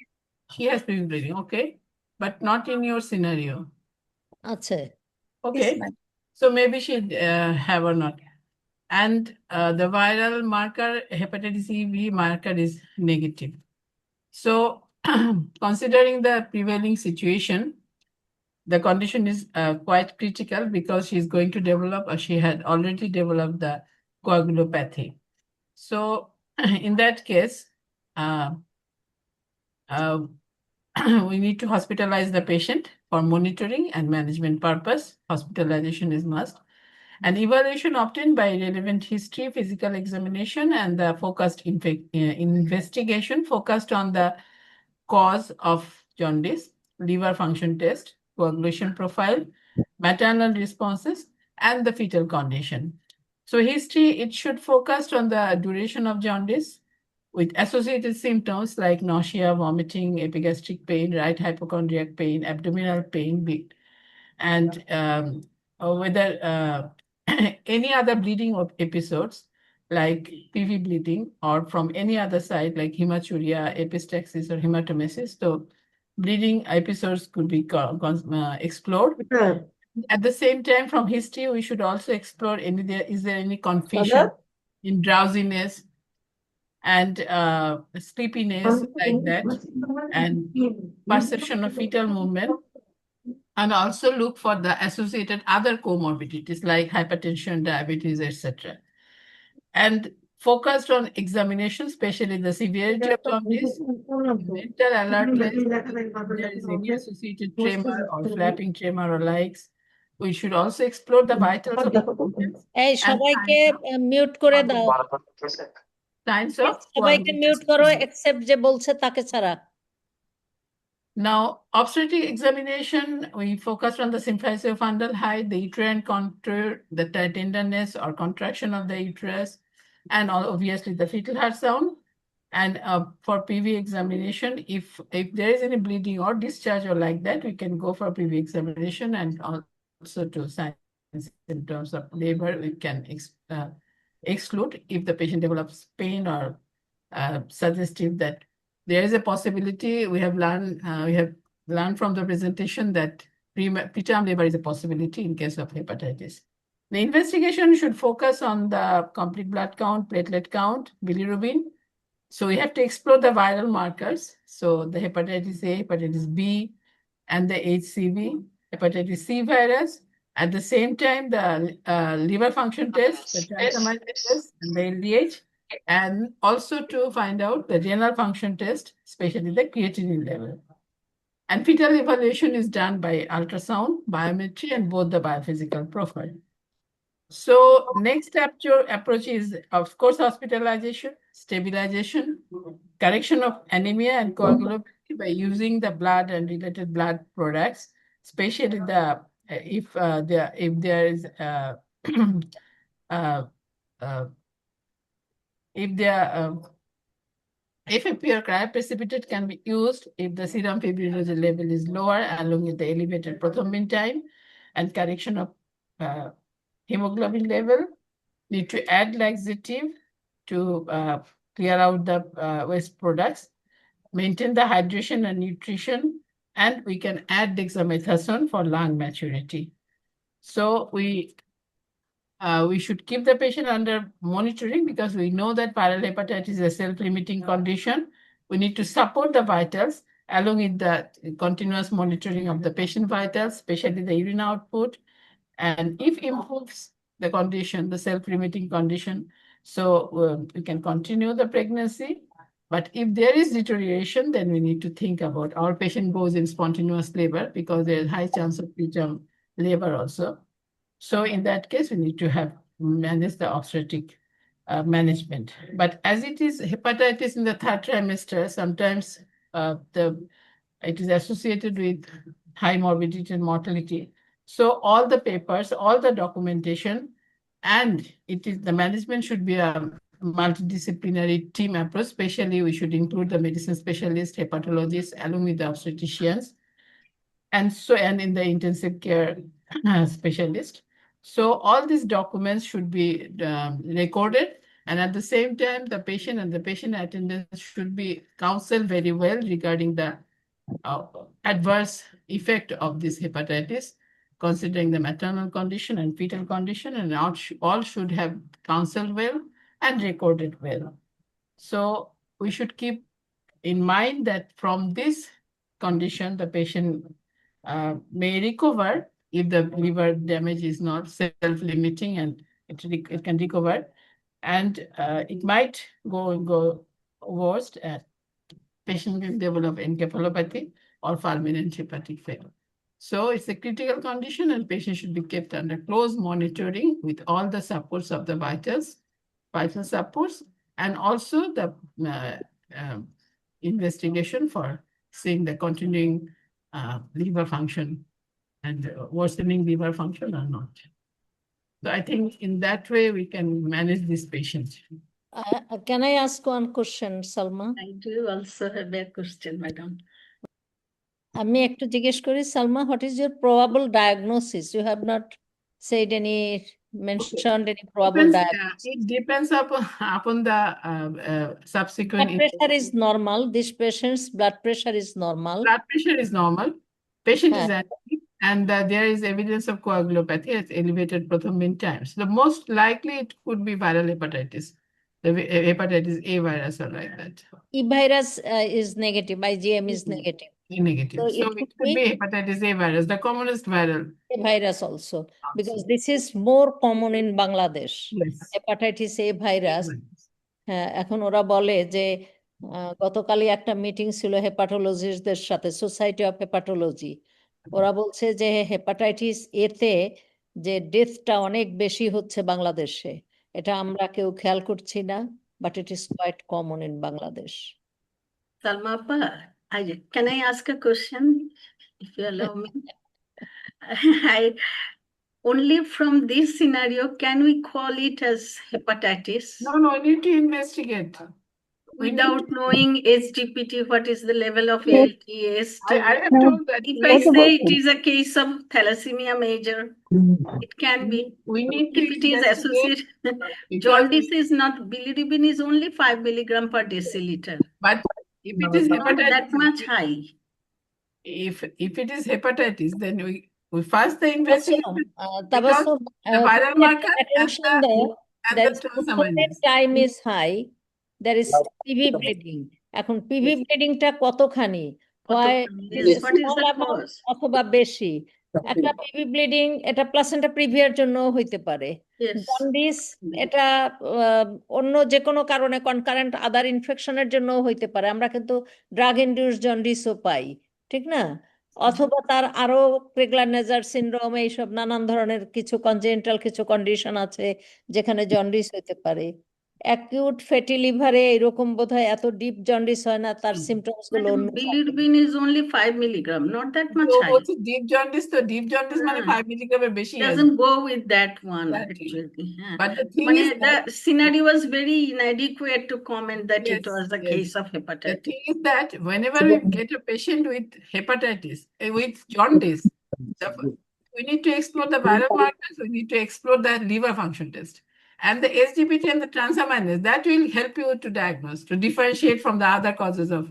She has PV bleeding, okay. But not in your scenario. Ache. Okay. Yes, So maybe she have or not. And the viral marker, hepatitis EB marker is negative. So considering the prevailing situation, the condition is quite critical because she's going to develop, or she had already developed, the coagulopathy. So in that case, we need to hospitalize the patient for monitoring and management purpose. Hospitalization is must. An evaluation obtained by relevant history, physical examination, and the focused investigation focused on the cause of jaundice, liver function test, coagulation profile, maternal responses, and the fetal condition. So history, it should focus on the duration of jaundice with associated symptoms like nausea, vomiting, epigastric pain, right hypochondriac pain, abdominal pain, and whether any other bleeding of episodes like PV bleeding, or from any other side like hematuria, epistaxis, or hematomesis. So bleeding episodes could be explored. at the same time, from history, we should also explore is there any confusion in drowsiness and sleepiness like that, and perception of fetal movement, and also look for the associated other comorbidities like hypertension, diabetes, etc. And focused on examination, especially the severity of jaundice, mental alertness, if there is any associated tremor or flapping tremor or likes. We should also explore the vitals of the patients এই and সবাইকে mute করে দাও signs of সবাইকে mute করো except যে বলছে তাকে ছাড়া Now, obstetric examination, we focused on the symphysiofundal height, the uterine contour, the tenderness or contraction of the uterus, and obviously the fetal heart sound. And for PV examination, if there is any bleeding or discharge or like that, we can go for PV examination, and also to signs in terms of labor, we can exclude if the patient develops pain or suggestive that there is a possibility. We have learned from the presentation that preterm labor is a possibility in case of hepatitis. The investigation should focus on the complete blood count, platelet count, bilirubin. So we have to explore the viral markers. So the hepatitis A, hepatitis B, and the HCV, hepatitis C virus. At the same time, the liver function test, the transaminase test, and the LDH, and also to find out the renal function test, especially the creatinine level. And fetal evaluation is done by ultrasound, biometry, and both the biophysical profile. So next approach is, of course, hospitalization, stabilization, correction of anemia and coagulopathy by using the blood and related blood products, especially the if there is if there FFP or cryoprecipitate can be used if the serum fibrinogen level is lower along with the elevated prothrombin time, and correction of hemoglobin level. Need to add laxative to clear out the waste products, maintain the hydration and nutrition, and we can add dexamethasone for lung maturity. So we should keep the patient under monitoring because we know that viral hepatitis is a self-limiting condition. We need to support the vitals along with the continuous monitoring of the patient vitals, especially the urine output. And if improves the condition, the self-limiting condition, so we can continue the pregnancy. But if there is deterioration, then we need to think about our patient goes in spontaneous labor because there is high chance of preterm labor also. So in that case, we need to manage the obstetric management. But as it is hepatitis in the third trimester, sometimes it is associated with high morbidity and mortality. So all the papers, all the documentation, and the management should be a multidisciplinary team approach. Especially, we should include the medicine specialists, hepatologists, along with the obstetricians, and in the intensive care specialist. So all these documents should be recorded, and at the same time, the patient and the patient attendants should be counseled very well regarding the adverse effect of this hepatitis, considering the maternal condition and fetal condition, and all should have counseled well and recorded well. So we should keep in mind that from this condition, the patient may recover if the liver damage is not self-limiting, and it can recover, and it might go worse. Patient can develop encephalopathy or fulminant hepatic failure. So it's a critical condition, and patient should be kept under close monitoring with all the supports of the vital supports, and also the investigation for seeing the continuing liver function and worsening liver function or not. So I think in that way we can manage this patient. Can I ask one question, Salma? I do also have a question, madam. আমি একটু জিজ্ঞেস করি Salma, what is your probable diagnosis? You have not said mentioned any probable diagnosis. It depends upon the subsequent. Blood pressure is normal. This patient's blood pressure is normal. Blood pressure is normal. Patient is হ্যাঁ, active. And there is evidence of coagulopathy at elevated prothrombin times. The most likely it could be viral hepatitis, the hepatitis A virus or like that. E virus is negative, IgM is negative. Negative. So So it it could could be be hepatitis A virus, the commonest viral. A virus also, because this is more common in Bangladesh. Yes. Hepatitis A virus. হ্যাঁ, এখন ওরা বলে যে গতকালই একটা meeting ছিল হেপাটোলজিস্টদের সাথে, society of hepatology. ওরা বলছে যে হেপাটাইটিস এতে যে ডেথটা অনেক বেশি হচ্ছে বাংলাদেশে, এটা আমরা কেউ খেয়াল করছি না, but it is quite common in Bangladesh. Salma Appa, can I ask a question, if you allow me? Only from this scenario, can we call it as hepatitis? No, we need to investigate. Without knowing HDPT, what is the level of Yes. LTS? I have told that. If I say it is a case of thalassemia major, it can be. We need to If it is investigate associated, because- jaundice is not, bilirubin is only 5 milligram per deciliter. But if it is Not hepatitis, that much high. if it is hepatitis, then we first the investigation Tabassum, the viral তুমি marker and attention দাও, and there the is transaminase. time is high, there is PV bleeding. এখন PV bleedingটা কতখানি হয়, Yes, what is small the amount cause? অথবা বেশি। একটা PV bleeding এটা placenta প্রিভিয়ার জন্য হইতে পারে, Yes. জন্ডিস এটা অন্য যে কোনো কারণে কনকারেন্ট আদার ইনফেকশনের জন্য হইতে পারে, আমরা কিন্তু ড্রাগ ইনডিউস জন্ডিসও পাই, ঠিক না? অথবা তার আরো প্রেগলানেজার সিনড্রোম, এইসব নানান ধরনের কিছু কনজেনিটাল কিছু কন্ডিশন আছে যেখানে জন্ডিস হইতে পারে। অ্যাকিউট ফ্যাটি লিভারে এরকম বোধহয় এত ডিপ জন্ডিস হয় না, তার সিমটমস But গুলো অন্য থাকে। bilirubin is only 5 milligram, not that much So high. what's deep jaundice? So deep jaundice মানে 5 milligram এর বেশি আছে। Doesn't go with that one Exactly. actually. Yeah. But the thing মানে is the that scenario was very inadequate to comment that it Yes, was a yes. case of the hepatitis. thing is that whenever we get a patient with hepatitis, with jaundice, we need to explore the viral markers, we need to explore the liver function test. And the SGPT and the transaminase, that will help you to diagnose, to differentiate from the other causes of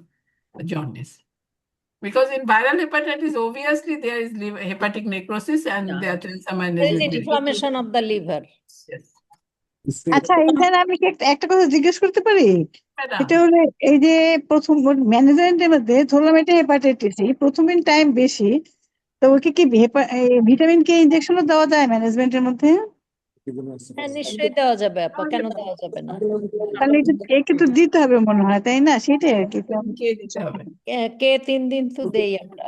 jaundice. Because in viral hepatitis, obviously there is hepatic necrosis and Yeah. their transaminase There is is a very- inflammation of the liver. Yes. আচ্ছা, এখানে আমি কি একটা কথা জিজ্ঞেস করতে পারি? Madam. এটা হলো এই যে প্রথম ম্যানেজমেন্টের মধ্যে ধরলাম এটা হেপাটাইটিস, প্রথম দিন টাইম বেশি, তো ওকে কি ভিটামিন কে ইনজেকশনও দেওয়া যায় ম্যানেজমেন্টের মধ্যে? হ্যাঁ, নিশ্চয়ই দেওয়া যাবে আপা, কেন দেওয়া যাবে না? তাহলে একে তো দিতে হবে মনে হয়, তাই না? সেটাই আর কি, কে দিতে হবে? কে 3 দিন তো দেই আমরা।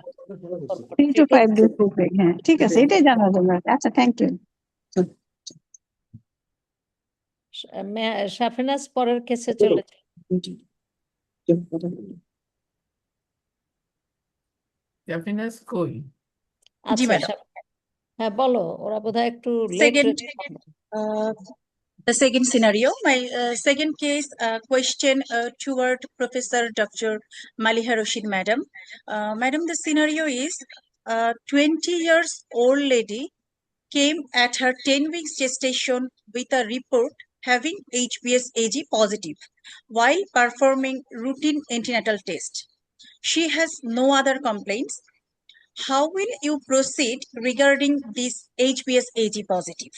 3 to 5 days করবে। হ্যাঁ, ঠিক আছে, এটাই জানার জন্য। আচ্ছা, থ্যাংক ইউ। সাফিনাজ পরের কেসে চলে যায়। Happiness কই? আচ্ছা, madam. হ্যাঁ বলো, ওরা বোধহয় একটু late. The second scenario, my second case question toward Professor Dr. Maliha Rashid, Madam. Madam, the scenario is 20 years old lady came at her 10 weeks gestation with a report having HBsAg positive while performing routine antenatal test. She has no other complaints. How will you proceed regarding this HBsAg positive?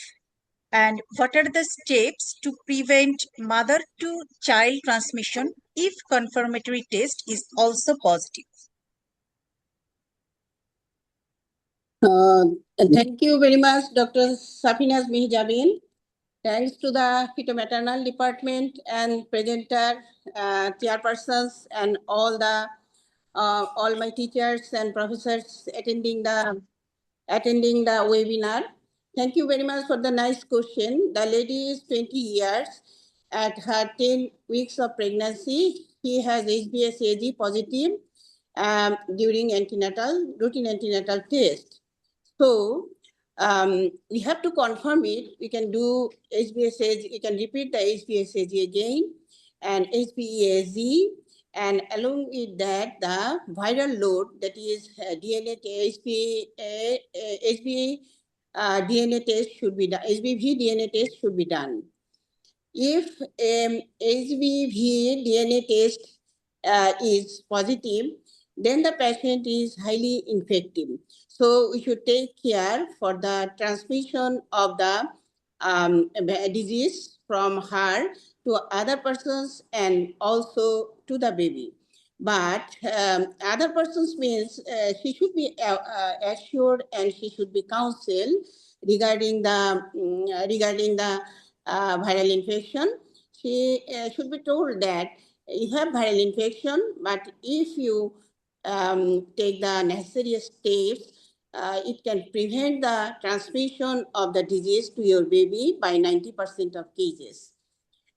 And what are the steps to prevent mother-to-child transmission if confirmatory test is also positive? Thank you very much, Dr. Safinaz Mihjabin. Thanks to the Fitomaternal Department and presenter, chairpersons, and all my teachers and professors attending the webinar. Thank you very much for the nice question. The lady is 20 years. At her 10 weeks of pregnancy, she has HBsAg positive during routine antenatal test. So we have to confirm it. We can do HBsAg, we can repeat the HBsAg again and HBeAg, and along with that, the viral load, that is DNA DNA test should be done. HBV DNA test should be done. If HBV DNA test is positive, then the patient is highly infective. So we should take care for the transmission of the disease from her to other persons and also to the baby. But other persons means she should be assured and she should be counseled regarding the viral infection. She should be told that you have viral infection, but if you take the necessary steps, it can prevent the transmission of the disease to your baby by 90% of cases.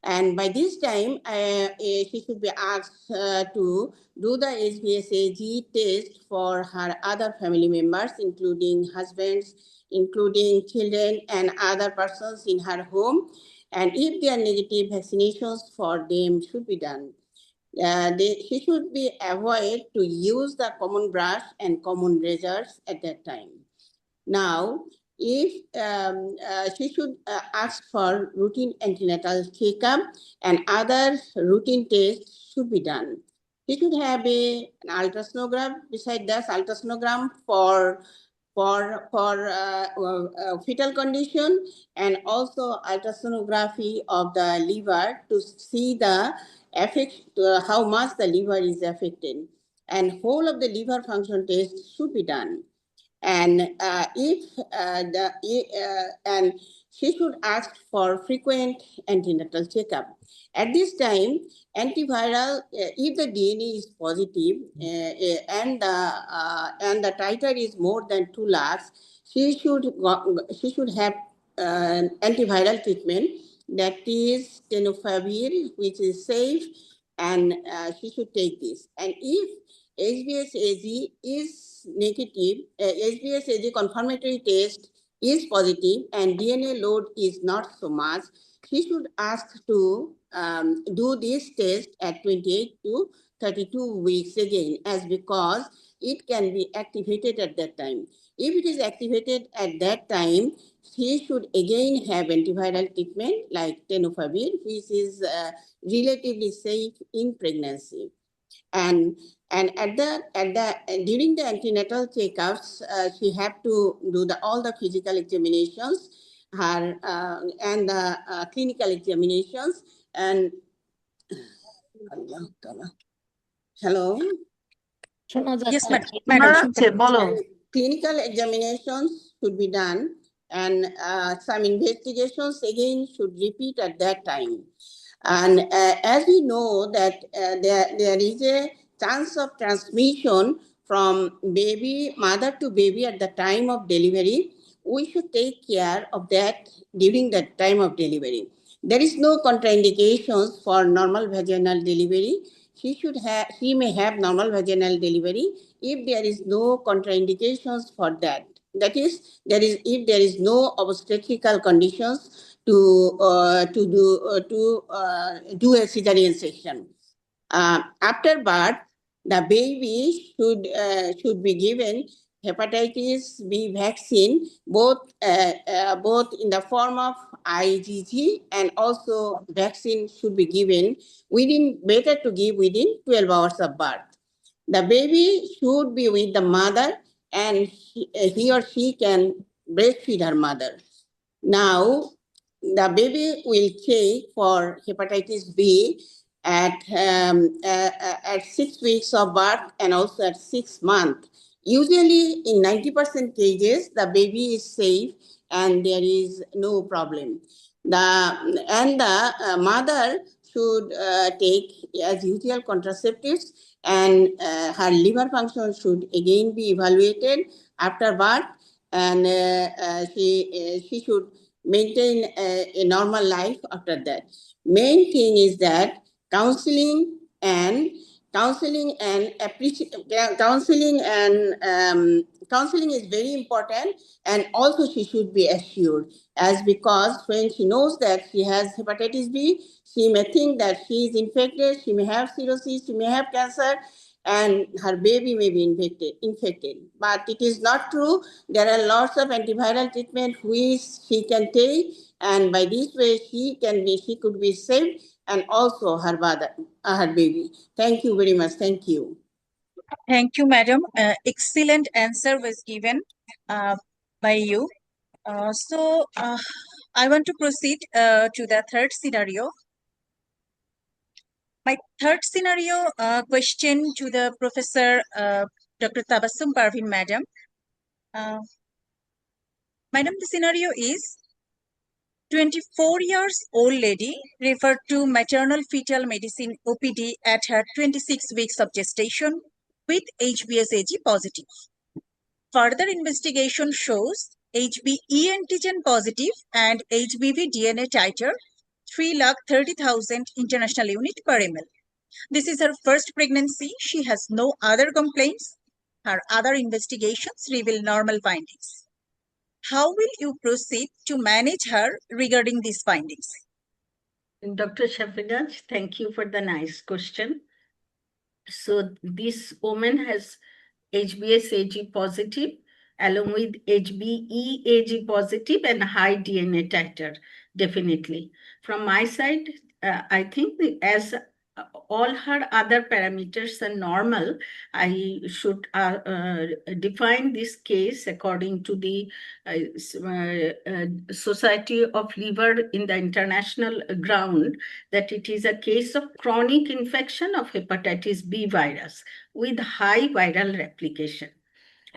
And by this time, she should be asked to do the HBsAg test for her other family members, including husbands, including children and other persons in her home. And if they are negative, vaccinations for them should be done. She should be avoid to use the common brush and common razors at that time. Now, if she should ask for routine antenatal checkup and other routine tests should be done. She should have an ultrasonogram beside this ultrasonogram for fetal condition and also ultrasonography of the liver to see the effect, how much the liver is affected. And whole of the liver function test should be done. And and she should ask for frequent antenatal checkup. At this time, antiviral, if the DNA is positive and the titer is more than 2 lakhs, she should have antiviral treatment that is tenofovir, which is safe, and she should take this. And if HBsAg is negative, HBsAg confirmatory test is positive and DNA load is not so much, she should ask to do this test at 28 to 32 weeks again, as because it can be activated at that time. If it is activated at that time, she should again have antiviral treatment like tenofovir, which is relatively safe in pregnancy. And during the antenatal checkups, she have to do all the physical examinations, and the clinical examinations. And hello. Yes, madam. And clinical examinations should be done, and some investigations again should repeat at that time. And as we know that there is a chance of transmission from mother to baby at the time of delivery, we should take care of that during the time of delivery. There is no contraindications for normal vaginal delivery. She may have normal vaginal delivery if there is no contraindications for that. That is, if there is no obstetrical conditions to do a cesarean section. After birth, the baby should be given hepatitis B vaccine, both in the form of IgG, and also vaccine should be given better to give within 12 hours of birth. The baby should be with the mother, and he or she can breastfeed her mother. Now, the baby will take for hepatitis B at 6 weeks of birth and also at 6 months. Usually, in 90% cases, the baby is safe and there is no problem. The mother should take, as usual, contraceptives, and her liver function should again be evaluated after birth, and she should maintain a normal life after that. Main thing is that counseling is very important, and also she should be assured, as because when she knows that she has hepatitis B, she may think that she is infected, she may have cirrhosis, she may have cancer, and her baby may be infected. But it is not true. There are lots of antiviral treatment which she can take, and by this way she could be saved, and also her baby. Thank you very much. Thank you. Thank you, madam. Excellent answer was given by you. I want to proceed to the third scenario. My third scenario question to the Professor Dr. Tabassum Parveen, madam. Madam, the scenario is 24 years old lady referred to maternal fetal medicine OPD at her 26 weeks of gestation with HBsAg positive. Further investigation shows HBe antigen positive and HBV DNA titer 330,000 international unit per ml. This is her first pregnancy. She has no other complaints. Her other investigations reveal normal findings. How will you proceed to manage her regarding these findings? Dr. Shafinaz, thank you for the nice question. So this woman has HBsAg positive along with HBeAg positive and high DNA titer, definitely. From my side, I think as all her other parameters are normal, I should define this case according to the Society of Liver in the international ground, that it is a case of chronic infection of hepatitis B virus with high viral replication.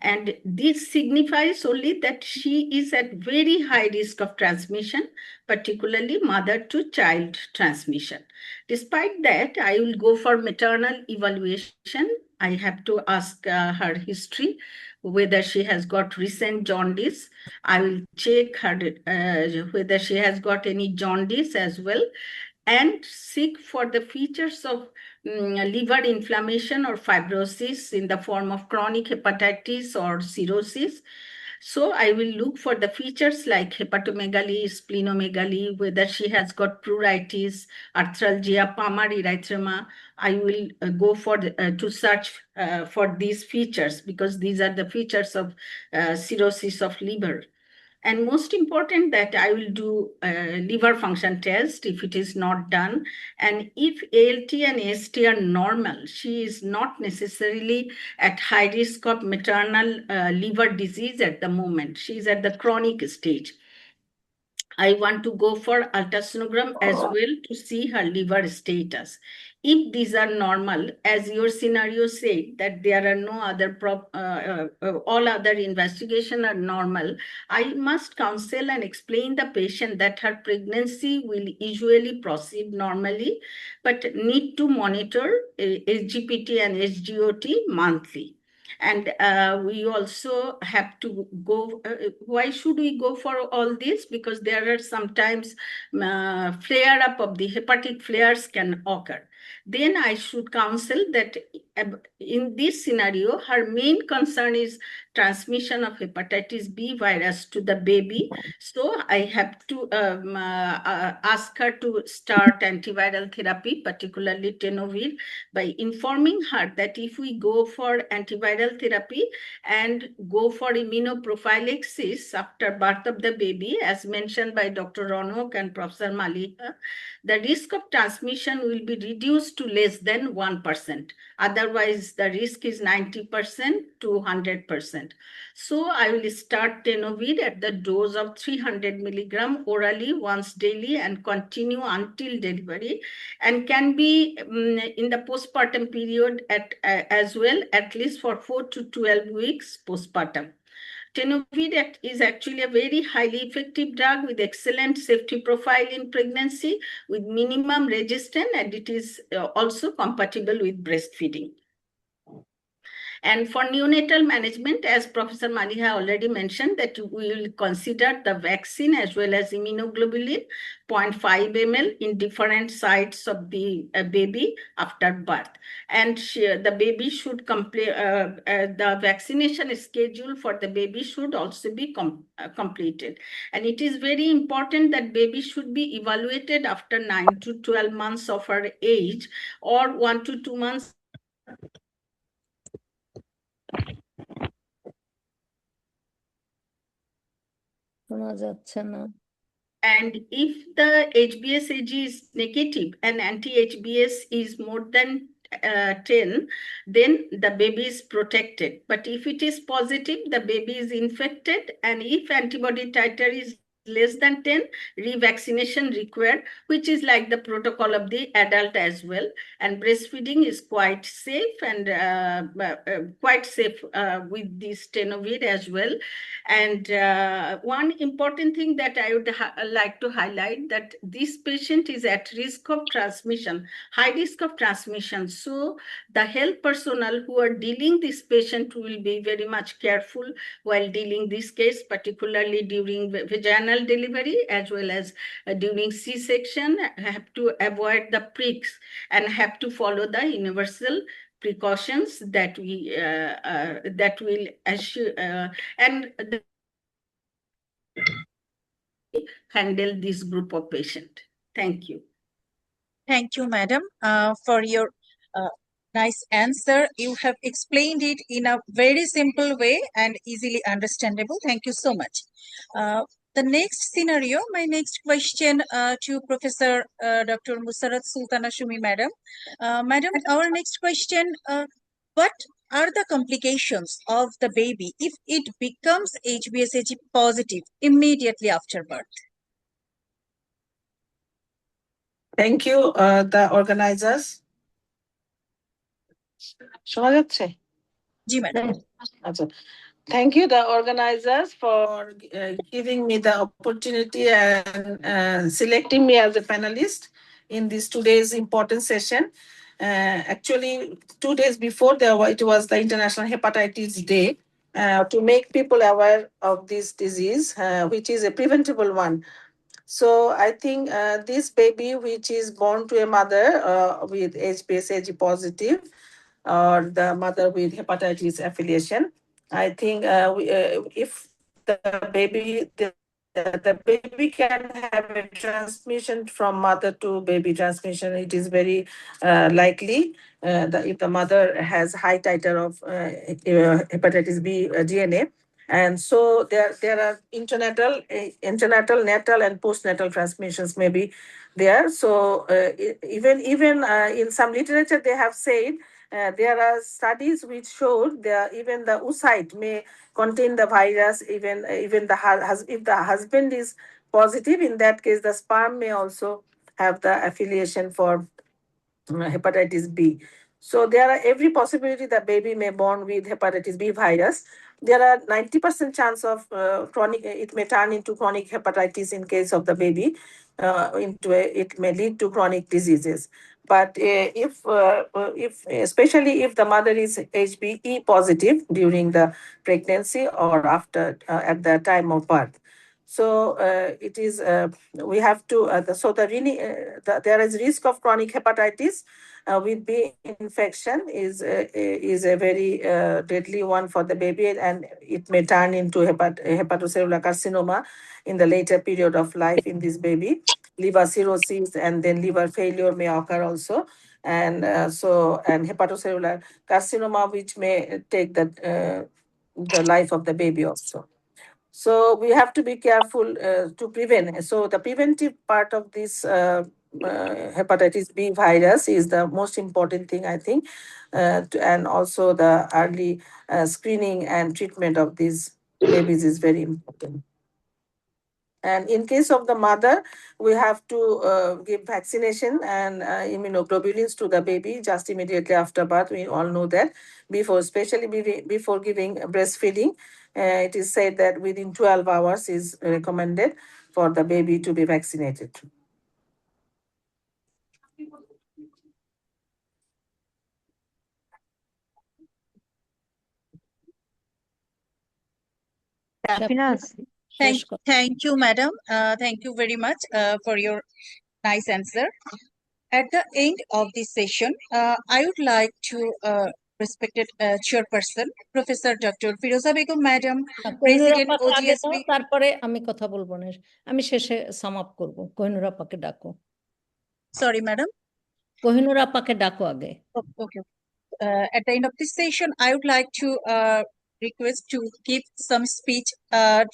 And this signifies only that she is at very high risk of transmission, particularly mother-to-child transmission. Despite that, I will go for maternal evaluation. I have to ask her history, whether she has got recent jaundice. I will check her whether she has got any jaundice as well, and seek for the features of liver inflammation or fibrosis in the form of chronic hepatitis or cirrhosis. So I will look for the features like hepatomegaly, splenomegaly, whether she has got pruritus, arthralgia, palmar erythema. I will go for to search for these features, because these are the features of cirrhosis of liver. And most important, that I will do a liver function test if it is not done. And if ALT and AST are normal, she is not necessarily at high risk of maternal liver disease at the moment. She is at the chronic stage. I want to go for ultrasonogram as well to see her liver status. If these are normal, as your scenario said, that there are no other all other investigation are normal, I must counsel and explain the patient that her pregnancy will usually proceed normally, but need to monitor SGPT and SGOT monthly. And we also have to go, why should we go for all this? Because there are sometimes flare up of the hepatic flares can occur. Then I should counsel that in this scenario, her main concern is transmission of hepatitis B virus to the baby. So I have to ask her to start antiviral therapy, particularly tenofovir, by informing her that if we go for antiviral therapy and go for immunoprophylaxis after birth of the baby, as mentioned by Dr. Ronok and Professor Maliha, the risk of transmission will be reduced to less than 1%. Otherwise, the risk is 90% to 100%. So I will start tenofovir at the dose of 300 milligram orally once daily and continue until delivery, and can be in the postpartum period as well, at least for 4 to 12 weeks postpartum. Tenofovir is actually a very highly effective drug with excellent safety profile in pregnancy with minimum resistance, and it is also compatible with breastfeeding. And for neonatal management, as Professor Maliha already mentioned, that we will consider the vaccine as well as immunoglobulin 0.5 ml in different sites of the baby after birth. And the baby should complete, the vaccination schedule for the baby should also be completed. And it is very important that baby should be evaluated after 9 to 12 months of her age, or 1 to 2 months শোনা যাচ্ছে না। And if the HBsAg is negative and anti-HBs is more than 10, then the baby is protected. But if it is positive, the baby is infected, and if antibody titer is less than 10, revaccination required, which is like the protocol of the adult as well. And breastfeeding is quite safe and quite safe with this tenofovir as well. And one important thing that I would like to highlight, that this patient is at risk of transmission, high risk of transmission. So the health personnel who are dealing this patient will be very much careful while dealing this case, particularly during vaginal delivery as well as during C-section, have to avoid the pricks and have to follow the universal precautions that we that will assure and handle this group of patient. Thank you. Thank you, madam, for your nice answer. You have explained it in a very simple way and easily understandable. Thank you so much. The next scenario, my next question to Professor Dr. Musarat Sultana Shumi, madam. Madam, our next question, what are the complications of the baby if it becomes HBsAg positive immediately after birth? Thank you, the organizers. শোনা যাচ্ছে? জি, madam. আচ্ছা. Thank you, the organizers, for giving me the opportunity and selecting me as a panelist in this today's important session. Actually, 2 days before, it was the International Hepatitis Day, to make people aware of this disease, which is a preventable one. So I think this baby, which is born to a mother with HBsAg positive, or the mother with hepatitis affiliation, I think if the baby can have a transmission from mother to baby transmission, it is very likely that if the mother has high titer of hepatitis B DNA. And so there are internatal, natal, and postnatal transmissions may be there. So even in some literature, they have said there are studies which showed even the oocyte may contain the virus. Even if the husband is positive, in that case, the sperm may also have the affiliation for hepatitis B. So there are every possibility that baby may born with hepatitis B virus. There are 90% chance of chronic. It may turn into chronic hepatitis in case of the baby. It may lead to chronic diseases. But if especially if the mother is HBe positive during the pregnancy or after at the time of birth. So it is we have to there is risk of chronic hepatitis with B infection is a very deadly one for the baby, and it may turn into hepatocellular carcinoma in the later period of life in this baby. Liver cirrhosis and then liver failure may occur also, and and hepatocellular carcinoma, which may take the life of the baby also. So we have to be careful to prevent. So the preventive part of this hepatitis B virus is the most important thing, I think, and also the early screening and treatment of these babies is very important. And in case of the mother, we have to give vaccination and immunoglobulins to the baby just immediately after birth. We all know that especially before giving breastfeeding, it is said that within 12 hours is recommended for the baby to be vaccinated. Thank you, madam. Thank you very much for your nice answer. At the end of this session, I would like to respected chairperson, Professor Dr. Firoza Begum, madam, President OGSB. তারপরে আমি কথা বলবো না, আমি শেষে sum up করব। কোহিনুর আপাকে ডাকো। Sorry, madam. কোহিনুর আপাকে ডাকো আগে। Okay. At the end of this session, I would like to request to give some speech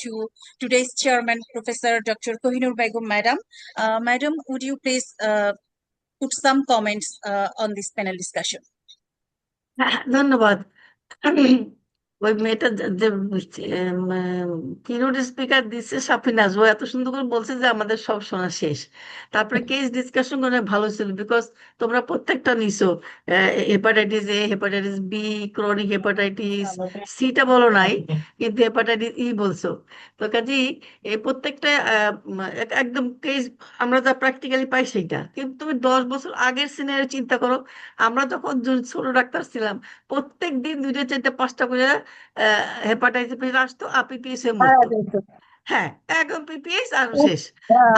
to today's chairman, Professor Dr. Kohinoor Begum, madam. Madam, would you please put some comments on this panel discussion. ধন্যবাদ। ওই মেয়েটা যে keynote speaker দিচ্ছে সাফিনাজ, ও এত সুন্দর করে বলছে যে আমাদের সব শোনা শেষ। তারপরে কেস ডিসকাশন করে ভালো ছিল, বিকজ তোমরা প্রত্যেকটা নিছো, hepatitis A, hepatitis B, chronic hepatitis সিটা বলো নাই, কিন্তু হেপাটাইটিস ই বলছো। তো কাজেই এই প্রত্যেকটা একদম কেস আমরা যা প্র্যাকটিক্যালি পাই সেইটা। কিন্তু তুমি 10 বছর আগের সিনারিও চিন্তা করো, আমরা যখন ছোট ডাক্তার ছিলাম, প্রত্যেক দিন 2টা 4টা 5টা করে হেপাটাইটিস পেশেন্ট আসতো, আর পিপিএস এ মারা মরতো। যেত। হ্যাঁ, একদম পিপিএস আর উফ, শেষ।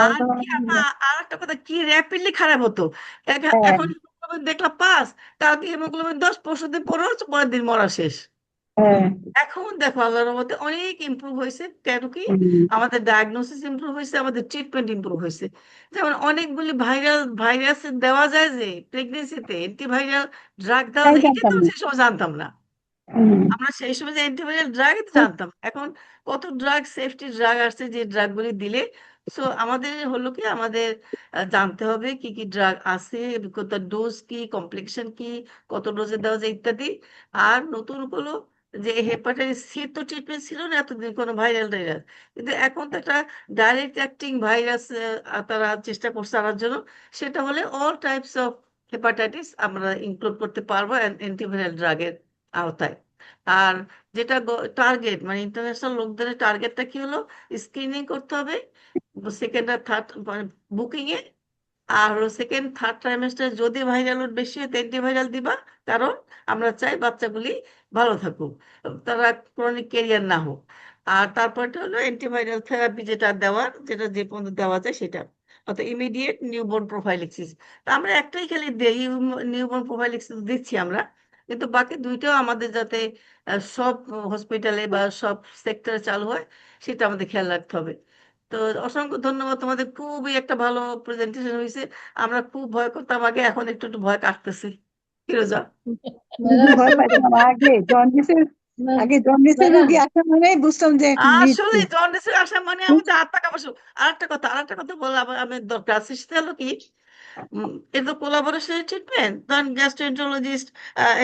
আর কি আর একটা কথা, কি র্যাপিডলি খারাপ হতো। হ্যাঁ এখন হিমোগ্লোবিন দেখলাম 5, কালকে হিমোগ্লোবিন 10, পরশুদিন 15, পরের দিন মরা শেষ। হ্যাঁ। এখন দেখো আল্লাহর মধ্যে অনেক ইমপ্রুভ হয়েছে। কেন কি? হুম। আমাদের ডায়াগনোসিস ইমপ্রুভ হয়েছে, আমাদের ট্রিটমেন্ট ইমপ্রুভ হয়েছে। যেমন অনেকগুলি ভাইরাস দেওয়া যায় যে প্রেগনেন্সিতে, অ্যান্টিভাইরাল ড্রাগ দেওয়া তাই যায়, এটা তো জানতাম না। সেই সময় জানতাম না। হুম। আমরা সেই সময় যে অ্যান্টিভাইরাল ড্রাগ জানতাম, এখন কত ড্রাগ, সেফটি ড্রাগ আসছে যে ড্রাগগুলি দিলে। সো আমাদের হলো কি, আমাদের জানতে হবে কি কি ড্রাগ আছে, কত ডোজ কি, কমপ্লেক্সন কি, কত ডোজে দেওয়া যায় ইত্যাদি। আর নতুন হলো যে হেপাটাইটিস সি তো ট্রিটমেন্ট ছিল না এতদিন, কোনো ভাইরাল টাইরাস, কিন্তু এখন তো একটা ডাইরেক্ট অ্যাক্টিং ভাইরাস তারা চেষ্টা করছে আনার জন্য। সেটা হলে অল টাইপস অফ হেপাটাইটিস আমরা ইনক্লুড করতে পারবো অ্যান্টিভাইরাল ড্রাগের আওতায়। আর যেটা টার্গেট, মানে ইন্টারন্যাশনাল লোকদের টার্গেটটা কি হলো, স্ক্রিনিং করতে হবে সেকেন্ড আর থার্ড, মানে বুকিং এ। আর হলো সেকেন্ড থার্ড ট্রাইমেস্টার যদি ভাইরাল লোড বেশি হয় অ্যান্টিভাইরাল দিবা, কারণ আমরা চাই বাচ্চাগুলি ভালো থাকুক, তারা ক্রনিক ক্যারিয়ার না হোক। আর তারপরটা হলো অ্যান্টিভাইরাল থেরাপি, যেটা দেওয়ার, যেটা যে পর্যন্ত দেওয়া যায় সেটা, অর্থাৎ ইমিডিয়েট নিউবর্ন প্রোফাইলিক্সিস। তা আমরা একটাই খালি দেই, নিউবর্ন প্রোফাইলিক্সিস দিচ্ছি আমরা, কিন্তু বাকি দুইটাও আমাদের যাতে সব হসপিটালে বা সব সেক্টরে চালু হয়, সেটা আমাদের খেয়াল রাখতে হবে। তো অসংখ্য ধন্যবাদ, তোমাদের খুবই একটা ভালো প্রেজেন্টেশন হয়েছে। আমরা খুব ভয় করতাম আগে, এখন একটু একটু ভয় কাটতেছে। ফিরোজা। ভয় পাইতাম আগে জন্ডিসের, আগে জন্ডিসের ম্যাডাম রোগী আসা মানে বুঝতাম যে এখন আসলে মৃত্যু। জন্ডিসের আসা মানে আমাদের হাত টাকা বসে। আরেকটা কথা বলা আমি দরকার, সেটা হলো কি, এর তো কোলাবোরেশনের ট্রিটমেন্ট, ধরেন গ্যাস্ট্রোএন্টারোলজিস্ট,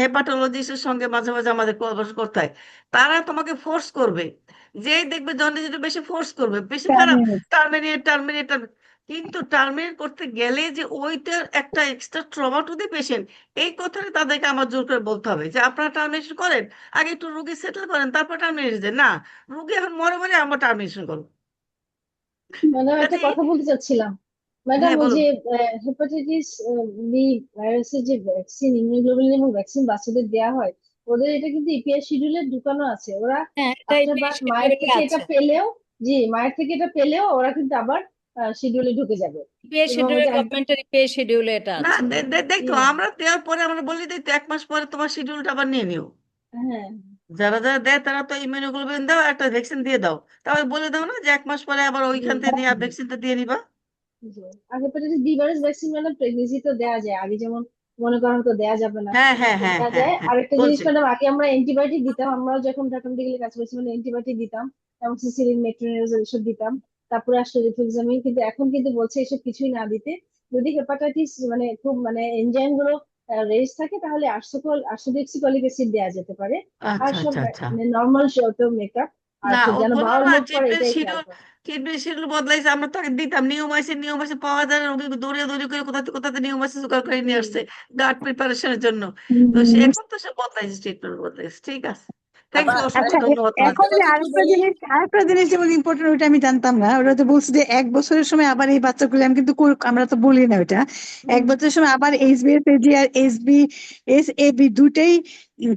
হেপাটোলজিস্টের সঙ্গে মাঝে মাঝে আমাদের কোলাবোরেশন করতে হয়। তারা তোমাকে ফোর্স করবে, যেই দেখবে জন্ডিস একটু বেশি ফোর্স করবে, বেশি খারাপ, টার্মিনেট টার্মিনেট। কিন্তু টার্মিনেট করতে গেলে যে ওইটার একটা extra trauma to the patient, এই কথাটা তাদেরকে আমার জোর করে বলতে হবে যে আপনারা টার্মিনেশন করেন, আগে একটু রুগী সেটেল করেন, তারপর টার্মিনেশন দেন না। রুগী এখন মরে মরে আমরা টার্মিনেশন করবো। ম্যাডাম একটা কাজেই কথা বলতে চাচ্ছিলাম। ম্যাডাম হ্যাঁ ওই বলুন। যে হেপাটাইটিস বি ভাইরাসের যে ভ্যাকসিন, ইমিউনোগ্লোবিন এবং ভ্যাকসিন বাচ্চাদের দেওয়া হয়, ওদের এটা কিন্তু ইপিআই শিডিউলে ঢুকানো আছে। ওরা হ্যাঁ, এটা আফটার EPA বার্থ মায়ের শিডিউলে থেকে এটা আছে। পেলেও, জি মায়ের থেকে এটা পেলেও ওরা কিন্তু আবার শিডিউলে ঢুকে যাবে। ইপিআই এবং শিডিউলে, এটা গভর্নমেন্টের ইপিআই শিডিউলে এটা না, আছে। দেখো আমরা দেওয়ার পরে আমরা বলি দিই তো 1 মাস পরে তোমার শিডিউলটা আবার নিয়ে নিও। হ্যাঁ, যারা যারা দেয় তারা তো ইমিউনোগ্লোবিন দাও, একটা ভ্যাকসিন দিয়ে দাও, তাহলে বলে দাও না যে 1 মাস পরে আবার ওইখান থেকে নিয়ে ভ্যাকসিনটা দিয়ে নিবা। জি। আর hepatitis B virus vaccine madam pregnancy তো দেওয়া যায়, আগে যেমন মনে করা হতো দেওয়া যাবে না, হ্যাঁ হ্যাঁ তো হ্যাঁ দেওয়া হ্যাঁ যায়। হ্যাঁ, আরেকটা জিনিস বলছে। ম্যাডাম, আগে আমরা অ্যান্টিবায়োটিক দিতাম, আমরাও যখন ঢাকা মেডিকেলে কাজ করছি মানে অ্যান্টিবায়োটিক দিতাম, অ্যামোক্সিসিলিন, মেট্রোনিডাজল এসব দিতাম, তারপরে আসলে রিফ্লুক্সামিন। কিন্তু এখন কিন্তু বলছে এসব কিছুই না দিতে, যদি হেপাটাইটিস মানে খুব মানে এনজাইম গুলো রেজ থাকে তাহলে আর্সোডিওক্সিকলিক অ্যাসিড দেওয়া যেতে পারে। আর আচ্ছা সব আচ্ছা আচ্ছা। মানে নর্মাল মেকআপ, আর না, খুব ও যেন বললো বাউল না মুভ করে ট্রিটমেন্ট এটাই খেয়াল শিডিউল, করে। বদলাইছে। আমরা তাকে দিতাম নিয়ম আছে পাওয়া যায় না, রোগী দৌড়ে দৌড়ে করে কোথাতে কোথাতে নিয়ম জোগাড় করে নিয়ে আসছে গার্ড প্রিপারেশনের জন্য। তো সে এখন তো সে বদলাইছে, ট্রিটমেন্ট বদলাইছে। ঠিক আছে, থ্যাংক ইউ, অসংখ্য আচ্ছা ধন্যবাদ এখন তোমাকে। যে আরেকটা জিনিস যেমন ইম্পর্টেন্ট, ওইটা আমি জানতাম না। ওরা তো বলছে যে 1 বছরের সময় আবার এই বাচ্চাগুলো, আমি কিন্তু আমরা তো বলি না ওইটা, 1 বছরের সময় আবার এইচবিএস এজি আর এসএবি দুইটাই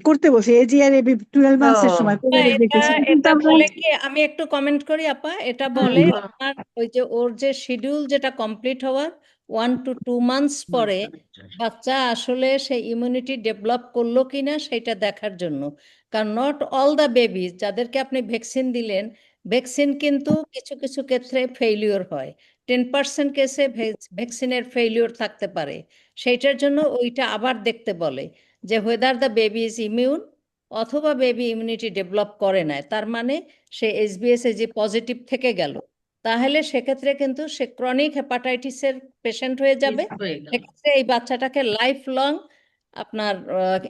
করতে বসে। এজি আর এবি 12 মাসের সময় করে এটা দেখে, সেটা কিন্তু এটা আমরা বলে কি, আমি একটু কমেন্ট করি আপা, এটা বলে বলো। আপনার ওই যে ওর যে শিডিউল যেটা কমপ্লিট হওয়ার 1 to 2 months পরে বাচ্চা আসলে সে ইমিউনিটি ডেভেলপ করলো কিনা সেটা দেখার জন্য। কারণ নট অল দ্য বেবিজ যাদেরকে আপনি ভ্যাকসিন দিলেন, ভ্যাকসিন কিন্তু কিছু কিছু ক্ষেত্রে ফেইলিওর হয়। 10% কেসে ভ্যাকসিনের ফেইলিওর থাকতে পারে। সেইটার জন্য ওইটা আবার দেখতে বলে যে whether the baby is immune, অথবা বেবি ইমিউনিটি ডেভেলপ করে নাই, তার মানে সে এসবিএসএজি পজিটিভ থেকে গেল, তাহলে সেক্ষেত্রে কিন্তু সে ক্রনিক হেপাটাইটিসের পেশেন্ট হয়ে যাবে। হয়ে গেল। সেক্ষেত্রে এই বাচ্চাটাকে লাইফ লং আপনার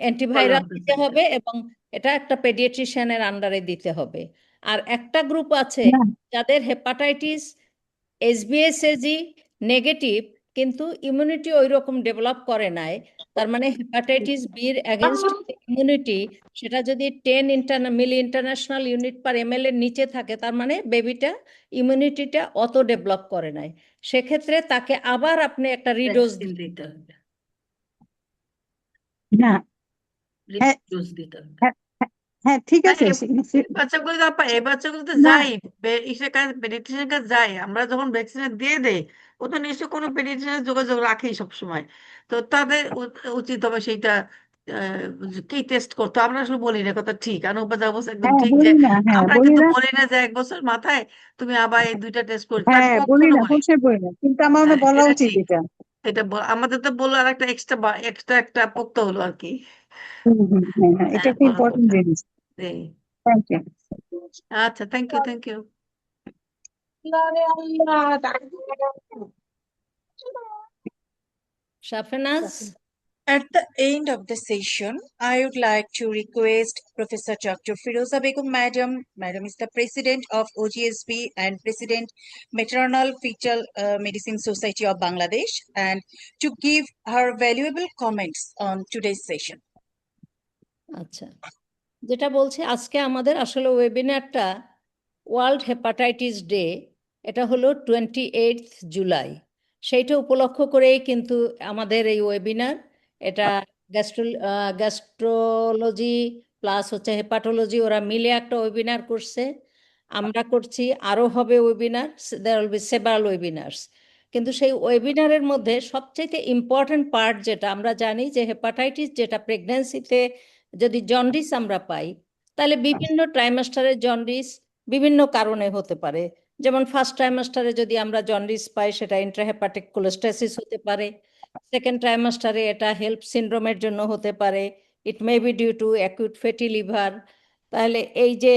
অ্যান্টিভাইরাল Follow up দিতে করতে হবে এবং এটা একটা পেডিয়াট্রিশিয়ানের আন্ডারে দিতে হবে। আর একটা গ্রুপ আছে না যাদের হেপাটাইটিস এসবিএসএজি নেগেটিভ কিন্তু ইমিউনিটি ওই রকম ডেভেলপ করে নাই, তার মানে হেপাটাইটিস বির অ্যাগেনস্ট ইমিউনিটি সেটা যদি 10 মিলি ইন্টারন্যাশনাল ইউনিট পার এমএল এর নিচে থাকে, তার মানে বেবিটা ইমিউনিটিটা অত ডেভেলপ করে নাই। সেক্ষেত্রে তাকে আবার আপনি একটা রিডোজ ভ্যাকসিন দিতে হবে, না হ্যাঁ ডোজ দিতে হবে। হ্যাঁ হ্যাঁ, ঠিক না, আছে এই বাচ্চাগুলো তো এই বাচ্চাগুলো তো না যাই ইসের কাছে পেডিয়াট্রিশিয়ানের কাছে যাই, আমরা যখন ভ্যাকসিন দিয়ে দেই ও তো নিশ্চয়ই কোনো পেডিয়াট্রিশিয়ানের যোগাযোগ রাখেই সবসময়। তো তাদের উচিত হবে সেইটা কি টেস্ট করতে। আমরা আসলে বলি না, কথা ঠিক, অনুপা যা বলছে একদম হ্যাঁ ঠিক যে বলি না, হ্যাঁ আমরা বলি কিন্তু না, বলি না যে 1 বছর মাথায় তুমি আবার এই 2টা টেস্ট করছো, আমি হ্যাঁ বলি কখনো না, বলি কোন না। সে বলি না, কিন্তু আমার মনে হয় বলা এটা উচিত ঠিক, এটা। এটা আমাদের তো বললো আর একটা এক্সট্রা একটা পক্ত হলো আর কি। হ্যাঁ হ্যাঁ, এটা একটা বলার ইম্পর্টেন্ট দরকার। জিনিস। এই, থ্যাংক ইউ। আচ্ছা, thank you, thank you. Shafenaz. At the end of the session, I would like to request Professor Dr. Firoza Begum Madam. Madam is the President of OGSB and President Maternal Fetal Medicine Society of Bangladesh, and to give her valuable comments on today's session. আচ্ছা, যেটা বলছি আজকে আমাদের আসলে ওয়েবিনারটা world hepatitis day, এটা হলো 28 জুলাই। সেইটা উপলক্ষ করেই কিন্তু আমাদের এই ওয়েবিনার। এটা গ্যাস্ট্রোলজি প্লাস হচ্ছে হেপাটোলজি ওরা মিলে একটা ওয়েবিনার করছে, আমরা করছি, আরও হবে webinar, there will be several webinars. কিন্তু সেই ওয়েবিনারের মধ্যে সবচেয়ে ইম্পর্টেন্ট পার্ট যেটা আমরা জানি যে হেপাটাইটিস যেটা প্রেগন্যান্সিতে যদি জন্ডিস আমরা পাই, তাহলে বিভিন্ন ট্রাইমাস্টারে জন্ডিস বিভিন্ন কারণে হতে পারে। যেমন ফার্স্ট ট্রাইমাস্টারে যদি আমরা জন্ডিস পাই সেটা ইন্ট্রাহেপাটিক কোলেস্টাসিস হতে পারে, সেকেন্ড ট্রাইমাস্টারে এটা হেল্প সিনড্রোমের জন্য হতে পারে, it may be due to acute fatty liver. তাহলে এই যে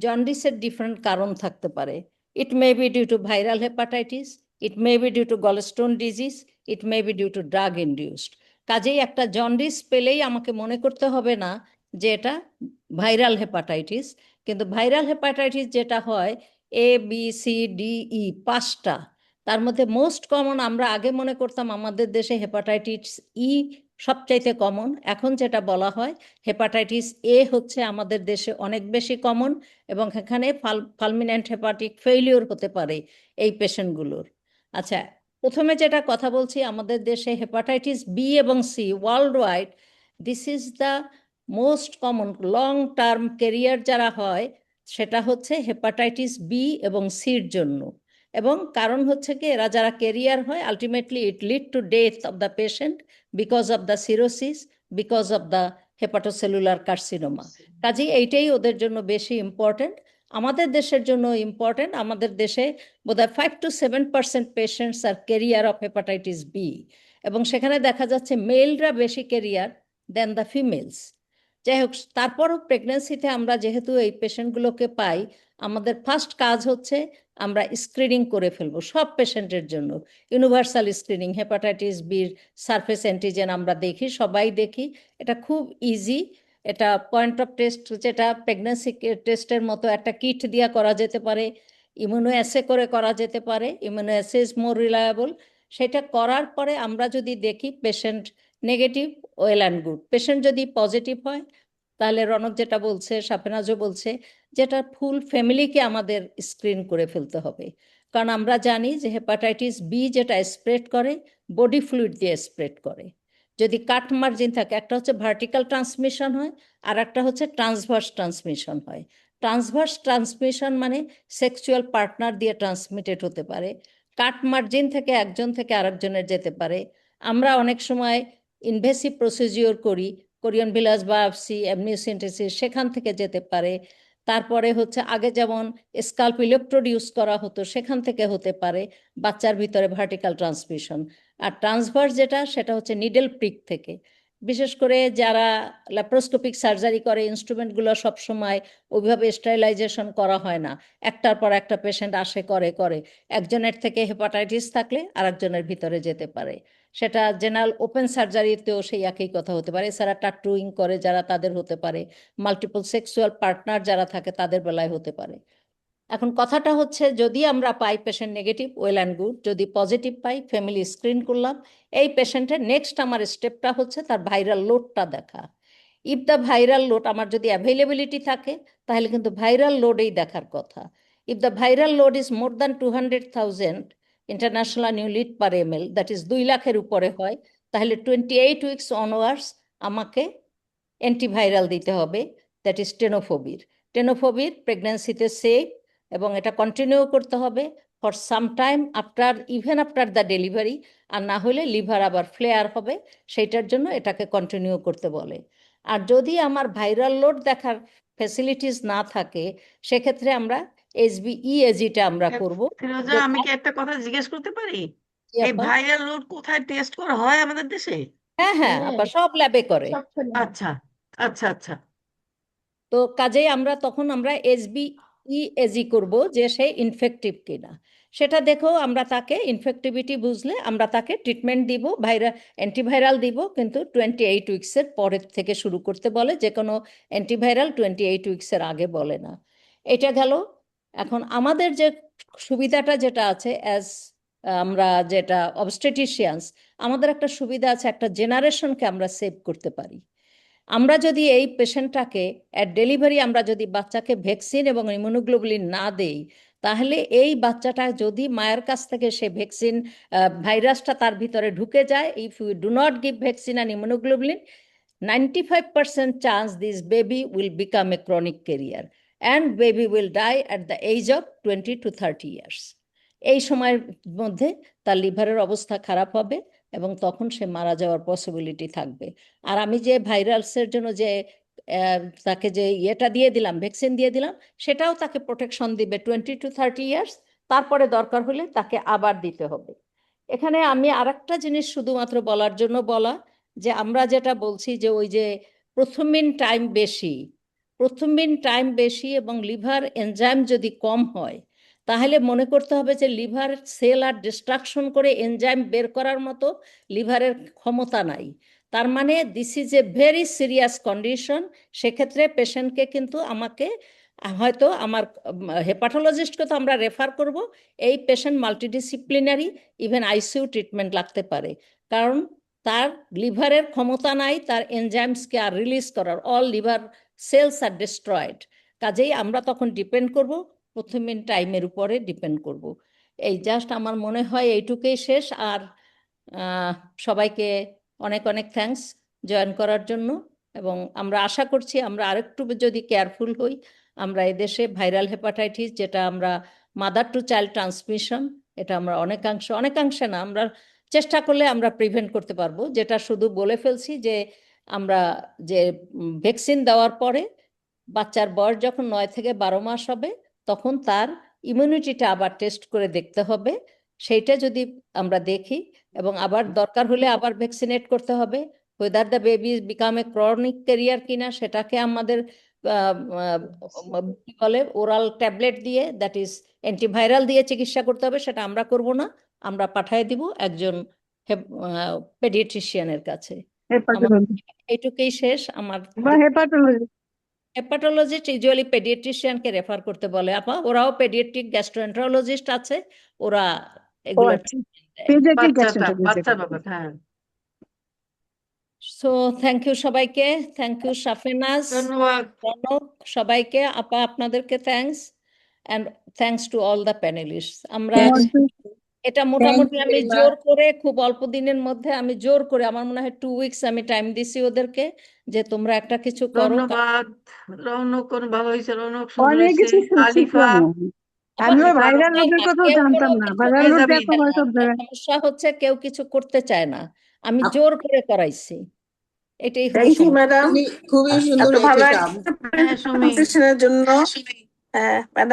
জন্ডিসের ডিফারেন্ট কারণ থাকতে পারে, it may be due to viral hepatitis, it may be due to gallstone disease, it may be due to drug induced. কাজেই একটা জন্ডিস পেলেই আমাকে মনে করতে হবে না যে এটা ভাইরাল হেপাটাইটিস, কিন্তু ভাইরাল হেপাটাইটিস যেটা হয় ABCDE 5টা, তার মধ্যে মোস্ট কমন আমরা আগে মনে করতাম আমাদের দেশে হেপাটাইটিস ই সবচাইতে কমন, এখন যেটা বলা হয় হেপাটাইটিস এ হচ্ছে আমাদের দেশে অনেক বেশি কমন, এবং এখানে ফালমিনেন্ট হেপাটিক ফেইলিওর হতে পারে এই পেশেন্টগুলোর। আচ্ছা, প্রথমে যেটা কথা বলছি, আমাদের দেশে হেপাটাইটিস বি এবং C world wide this is the most common long term carrier যারা হয় সেটা হচ্ছে হেপাটাইটিস বি এবং সির জন্য। এবং কারণ হচ্ছে কি এরা যারা কেরিয়ার হয় ultimately it lead to death of the patient because of the cirrhosis, because of the hepatocellular carcinoma. কাজেই এইটাই ওদের জন্য বেশি ইম্পর্টেন্ট। আমাদের দেশের জন্য ইম্পর্টেন্ট, আমাদের দেশে বোধহয় 5 to 7% patients are carrier of hepatitis B, এবং সেখানে দেখা যাচ্ছে মেলরা বেশি কেরিয়ার দেন দ্য ফিমেলস। যাই হোক, তারপরও প্রেগনেন্সিতে আমরা যেহেতু এই পেশেন্টগুলোকে পাই, আমাদের ফার্স্ট কাজ হচ্ছে আমরা স্ক্রিনিং করে ফেলবো সব পেশেন্টের জন্য। ইউনিভার্সাল স্ক্রিনিং, হেপাটাইটিস বির সারফেস অ্যান্টিজেন আমরা দেখি, সবাই দেখি, এটা খুব ইজি। এটা পয়েন্ট অফ টেস্ট যেটা প্রেগনেন্সি টেস্টের মতো একটা কিট দিয়ে করা যেতে পারে, ইমিউনো অ্যাসে করে করা যেতে পারে, immuno as is more reliable. সেটা করার পরে আমরা যদি দেখি patient negative, well and good. Patient যদি পজিটিভ হয় তাহলে রনক যেটা বলছে, সাফেনাজও বলছে, যেটা ফুল ফ্যামিলিকে আমাদের স্ক্রিন করে ফেলতে হবে। কারণ আমরা জানি যে হেপাটাইটিস বি যেটা স্প্রেড করে বডি ফ্লুইড দিয়ে স্প্রেড করে। যদি কাট মার্জিন থাকে, একটা হচ্ছে ভার্টিক্যাল ট্রান্সমিশন হয় আর একটা হচ্ছে ট্রান্সভার্স ট্রান্সমিশন হয়। ট্রান্সভার্স ট্রান্সমিশন মানে সেক্সুয়াল পার্টনার দিয়ে ট্রান্সমিটেড হতে পারে, কাট মার্জিন থেকে একজন থেকে আরেকজনের যেতে পারে। আমরা অনেক সময় ইনভেসিভ প্রসিজিওর করি, কোরিয়ান ভিলাস বায়োপসি, অ্যামনিওসেন্টেসিস, সেখান থেকে যেতে পারে। তারপরে হচ্ছে আগে যেমন স্কাল্প ইলেকট্রোড ইউজ করা হতো, সেখান থেকে হতে পারে বাচ্চার ভিতরে ভার্টিক্যাল ট্রান্সমিশন। আর ট্রান্সভার্স যেটা, সেটা হচ্ছে নিডল প্রিক থেকে। বিশেষ করে যারা ল্যাপ্রোস্কোপিক সার্জারি করে ইনস্ট্রুমেন্টগুলো সবসময় ওইভাবে স্টেরিলাইজেশন করা হয় না, একটার পর একটা পেশেন্ট আসে করে একজনের থেকে হেপাটাইটিস থাকলে আরেকজনের ভিতরে যেতে পারে। সেটা জেনারেল ওপেন সার্জারিতেও সেই একই কথা হতে পারে। এছাড়া টাটুইং করে যারা তাদের হতে পারে, মাল্টিপল সেক্সুয়াল পার্টনার যারা থাকে তাদের বেলায় হতে পারে। এখন কথাটা হচ্ছে যদি আমরা পাই patient negative, well and good. যদি পজিটিভ পাই, ফ্যামিলি স্ক্রিন করলাম, এই পেশেন্টের নেক্সট আমার স্টেপটা হচ্ছে তার ভাইরাল লোডটা দেখা। ইফ দ্য ভাইরাল লোড আমার যদি অ্যাভেলেবিলিটি থাকে তাহলে কিন্তু ভাইরাল লোডেই দেখার কথা। If the viral load is more than 200,000 international unit per ml, that is 2 লাখের উপরে হয়, তাহলে 28 উইকস অনওয়ার্ডস আমাকে অ্যান্টিভাইরাল দিতে হবে, দ্যাট ইজ টেনোফোবির। টেনোফোবির প্রেগন্যান্সিতে সেফ এবং এটা কন্টিনিউ করতে হবে for some time even after the delivery, আর না হলে লিভার আবার ফ্লেয়ার হবে, সেইটার জন্য এটাকে কন্টিনিউ করতে বলে। আর যদি আমার ভাইরাল লোড দেখার ফ্যাসিলিটিস না থাকে সেক্ষেত্রে আমরা HbEAg-টা আমরা করব। ফিরোজা, আমি কি একটা কথা জিজ্ঞেস করতে পারি? জি এই আপা। ভাইরাল লোড কোথায় টেস্ট করা হয় আমাদের দেশে? হ্যাঁ আপা, সব ল্যাবে করে। আচ্ছা আচ্ছা আচ্ছা। তো কাজেই তখন আমরা HbEAg করব যে সে ইনফেক্টিভ কিনা। সেটা দেখেও আমরা তাকে ইনফেক্টিভিটি বুঝলে আমরা তাকে ট্রিটমেন্ট দিব, অ্যান্টিভাইরাল দিব, কিন্তু 28 উইকসের পরের থেকে শুরু করতে বলে। যে কোনো অ্যান্টিভাইরাল 28 উইকসের আগে বলে না। এটা গেল। এখন আমাদের যে সুবিধাটা যেটা আছে আমরা যেটা অবস্টেটিশিয়ানস, আমাদের একটা সুবিধা আছে, একটা জেনারেশনকে আমরা সেভ করতে পারি। আমরা যদি এই পেশেন্টটাকে অ্যাট ডেলিভারি আমরা যদি বাচ্চাকে ভ্যাকসিন এবং ইমিউনোগ্লোবুলিন না দেই, তাহলে এই বাচ্চাটা যদি মায়ের কাছ থেকে সে ভ্যাকসিন ভাইরাসটা তার ভিতরে ঢুকে যায়, if you do not give vaccine and immunoglobulin, 95% chance this baby will become a chronic carrier and baby will die at the age of 20 to 30 years. এই সময়ের মধ্যে তার লিভারের অবস্থা খারাপ হবে এবং তখন সে মারা যাওয়ার পসিবিলিটি থাকবে। আর আমি যে ভাইরাসের জন্য যে তাকে যে ইয়েটা দিয়ে দিলাম, ভ্যাকসিন দিয়ে দিলাম, সেটাও তাকে প্রোটেকশন দিবে 20 to 30 ইয়ার্স। তারপরে দরকার হলে তাকে আবার দিতে হবে। এখানে আমি আরেকটা জিনিস শুধুমাত্র বলার জন্য বলা, যে আমরা যেটা বলছি যে ওই যে প্রথমিন টাইম বেশি এবং লিভার এনজাইম যদি কম হয়, তাহলে মনে করতে হবে যে লিভার সেল আর ডিস্ট্রাকশন করে এনজাইম বের করার মতো লিভারের ক্ষমতা নাই। তার মানে this is a very serious condition. সেক্ষেত্রে পেশেন্টকে কিন্তু আমাকে হয়তো আমার হেপাটোলজিস্টকে তো আমরা রেফার করব। এই patient multidisciplinary, even ICU treatment লাগতে পারে, কারণ তার লিভারের ক্ষমতা নাই তার এনজাইমসকে আর রিলিজ করার। অল লিভার সেলস আর ডিস্ট্রয়েড। কাজেই আমরা তখন ডিপেন্ড করব প্রথমিন টাইমের উপরে ডিপেন্ড করব। এই জাস্ট আমার মনে হয় এইটুকুই শেষ। আর সবাইকে অনেক অনেক থ্যাঙ্কস জয়েন করার জন্য। এবং আমরা আশা করছি আমরা আরেকটু যদি কেয়ারফুল হই, আমরা এদেশে ভাইরাল হেপাটাইটিস, যেটা আমরা মাদার টু চাইল্ড ট্রান্সমিশন, এটা আমরা অনেকাংশে না, আমরা চেষ্টা করলে আমরা প্রিভেন্ট করতে পারবো। যেটা শুধু বলে ফেলছি যে আমরা যে ভ্যাকসিন দেওয়ার পরে বাচ্চার বয়স যখন 9 থেকে 12 মাস হবে, তখন তার ইমিউনিটিটা আবার টেস্ট করে দেখতে হবে। সেইটা যদি আমরা দেখি এবং আবার দরকার হলে আবার ভ্যাকসিনেট করতে হবে। whether the baby is become a chronic carrier কিনা সেটাকে আমাদের কি বলে ওরাল ট্যাবলেট দিয়ে, দ্যাট ইজ অ্যান্টিভাইরাল দিয়ে চিকিৎসা করতে হবে। সেটা আমরা করব না, আমরা পাঠিয়ে দিব একজন পেডিয়াট্রিশিয়ানের কাছে। এইটুকুই শেষ আমার। হেপাটোলজিস্ট ইউজুয়ালি পেডিয়াট্রিশিয়ানকে রেফার করতে বলে আপা। ওরাও পেডিয়াট্রিক গ্যাস্ট্রোএন্টারোলজিস্ট আছে, ওরা এগুলো বাচ্চার ব্যাপার। হ্যাঁ, সো থ্যাংক ইউ সবাইকে। থ্যাংক ইউ শাফিনাজ, ধন্যবাদ সবাইকে। আপা আপনাদেরকে thanks, and thanks to all the panelist. আমরা এটা মোটামুটি আমি জোর করে খুব অল্প দিনের মধ্যে আমি জোর করে আমার মনে হয় 2 উইকস আমি টাইম দিছি ওদেরকে যে তোমরা একটা কিছু করো। ধন্যবাদ। রৌনক ভালো হয়েছে, রৌনক সুন্দর অনেক কিছু হয়েছে। আলিফা, আমিও ভাইরাল লোকের কথা জানতাম না। ভাইরাল লোক এখন হয়তো সমস্যা হচ্ছে কেউ কিছু করতে চায় না, আমি জোর করে করাইছি। এটাই হলো থ্যাংক ইউ ম্যাডাম, খুবই সুন্দর এত ভালো হয়েছে একটা প্রেজেন্টেশনের জন্য। হ্যাঁ ম্যাডাম।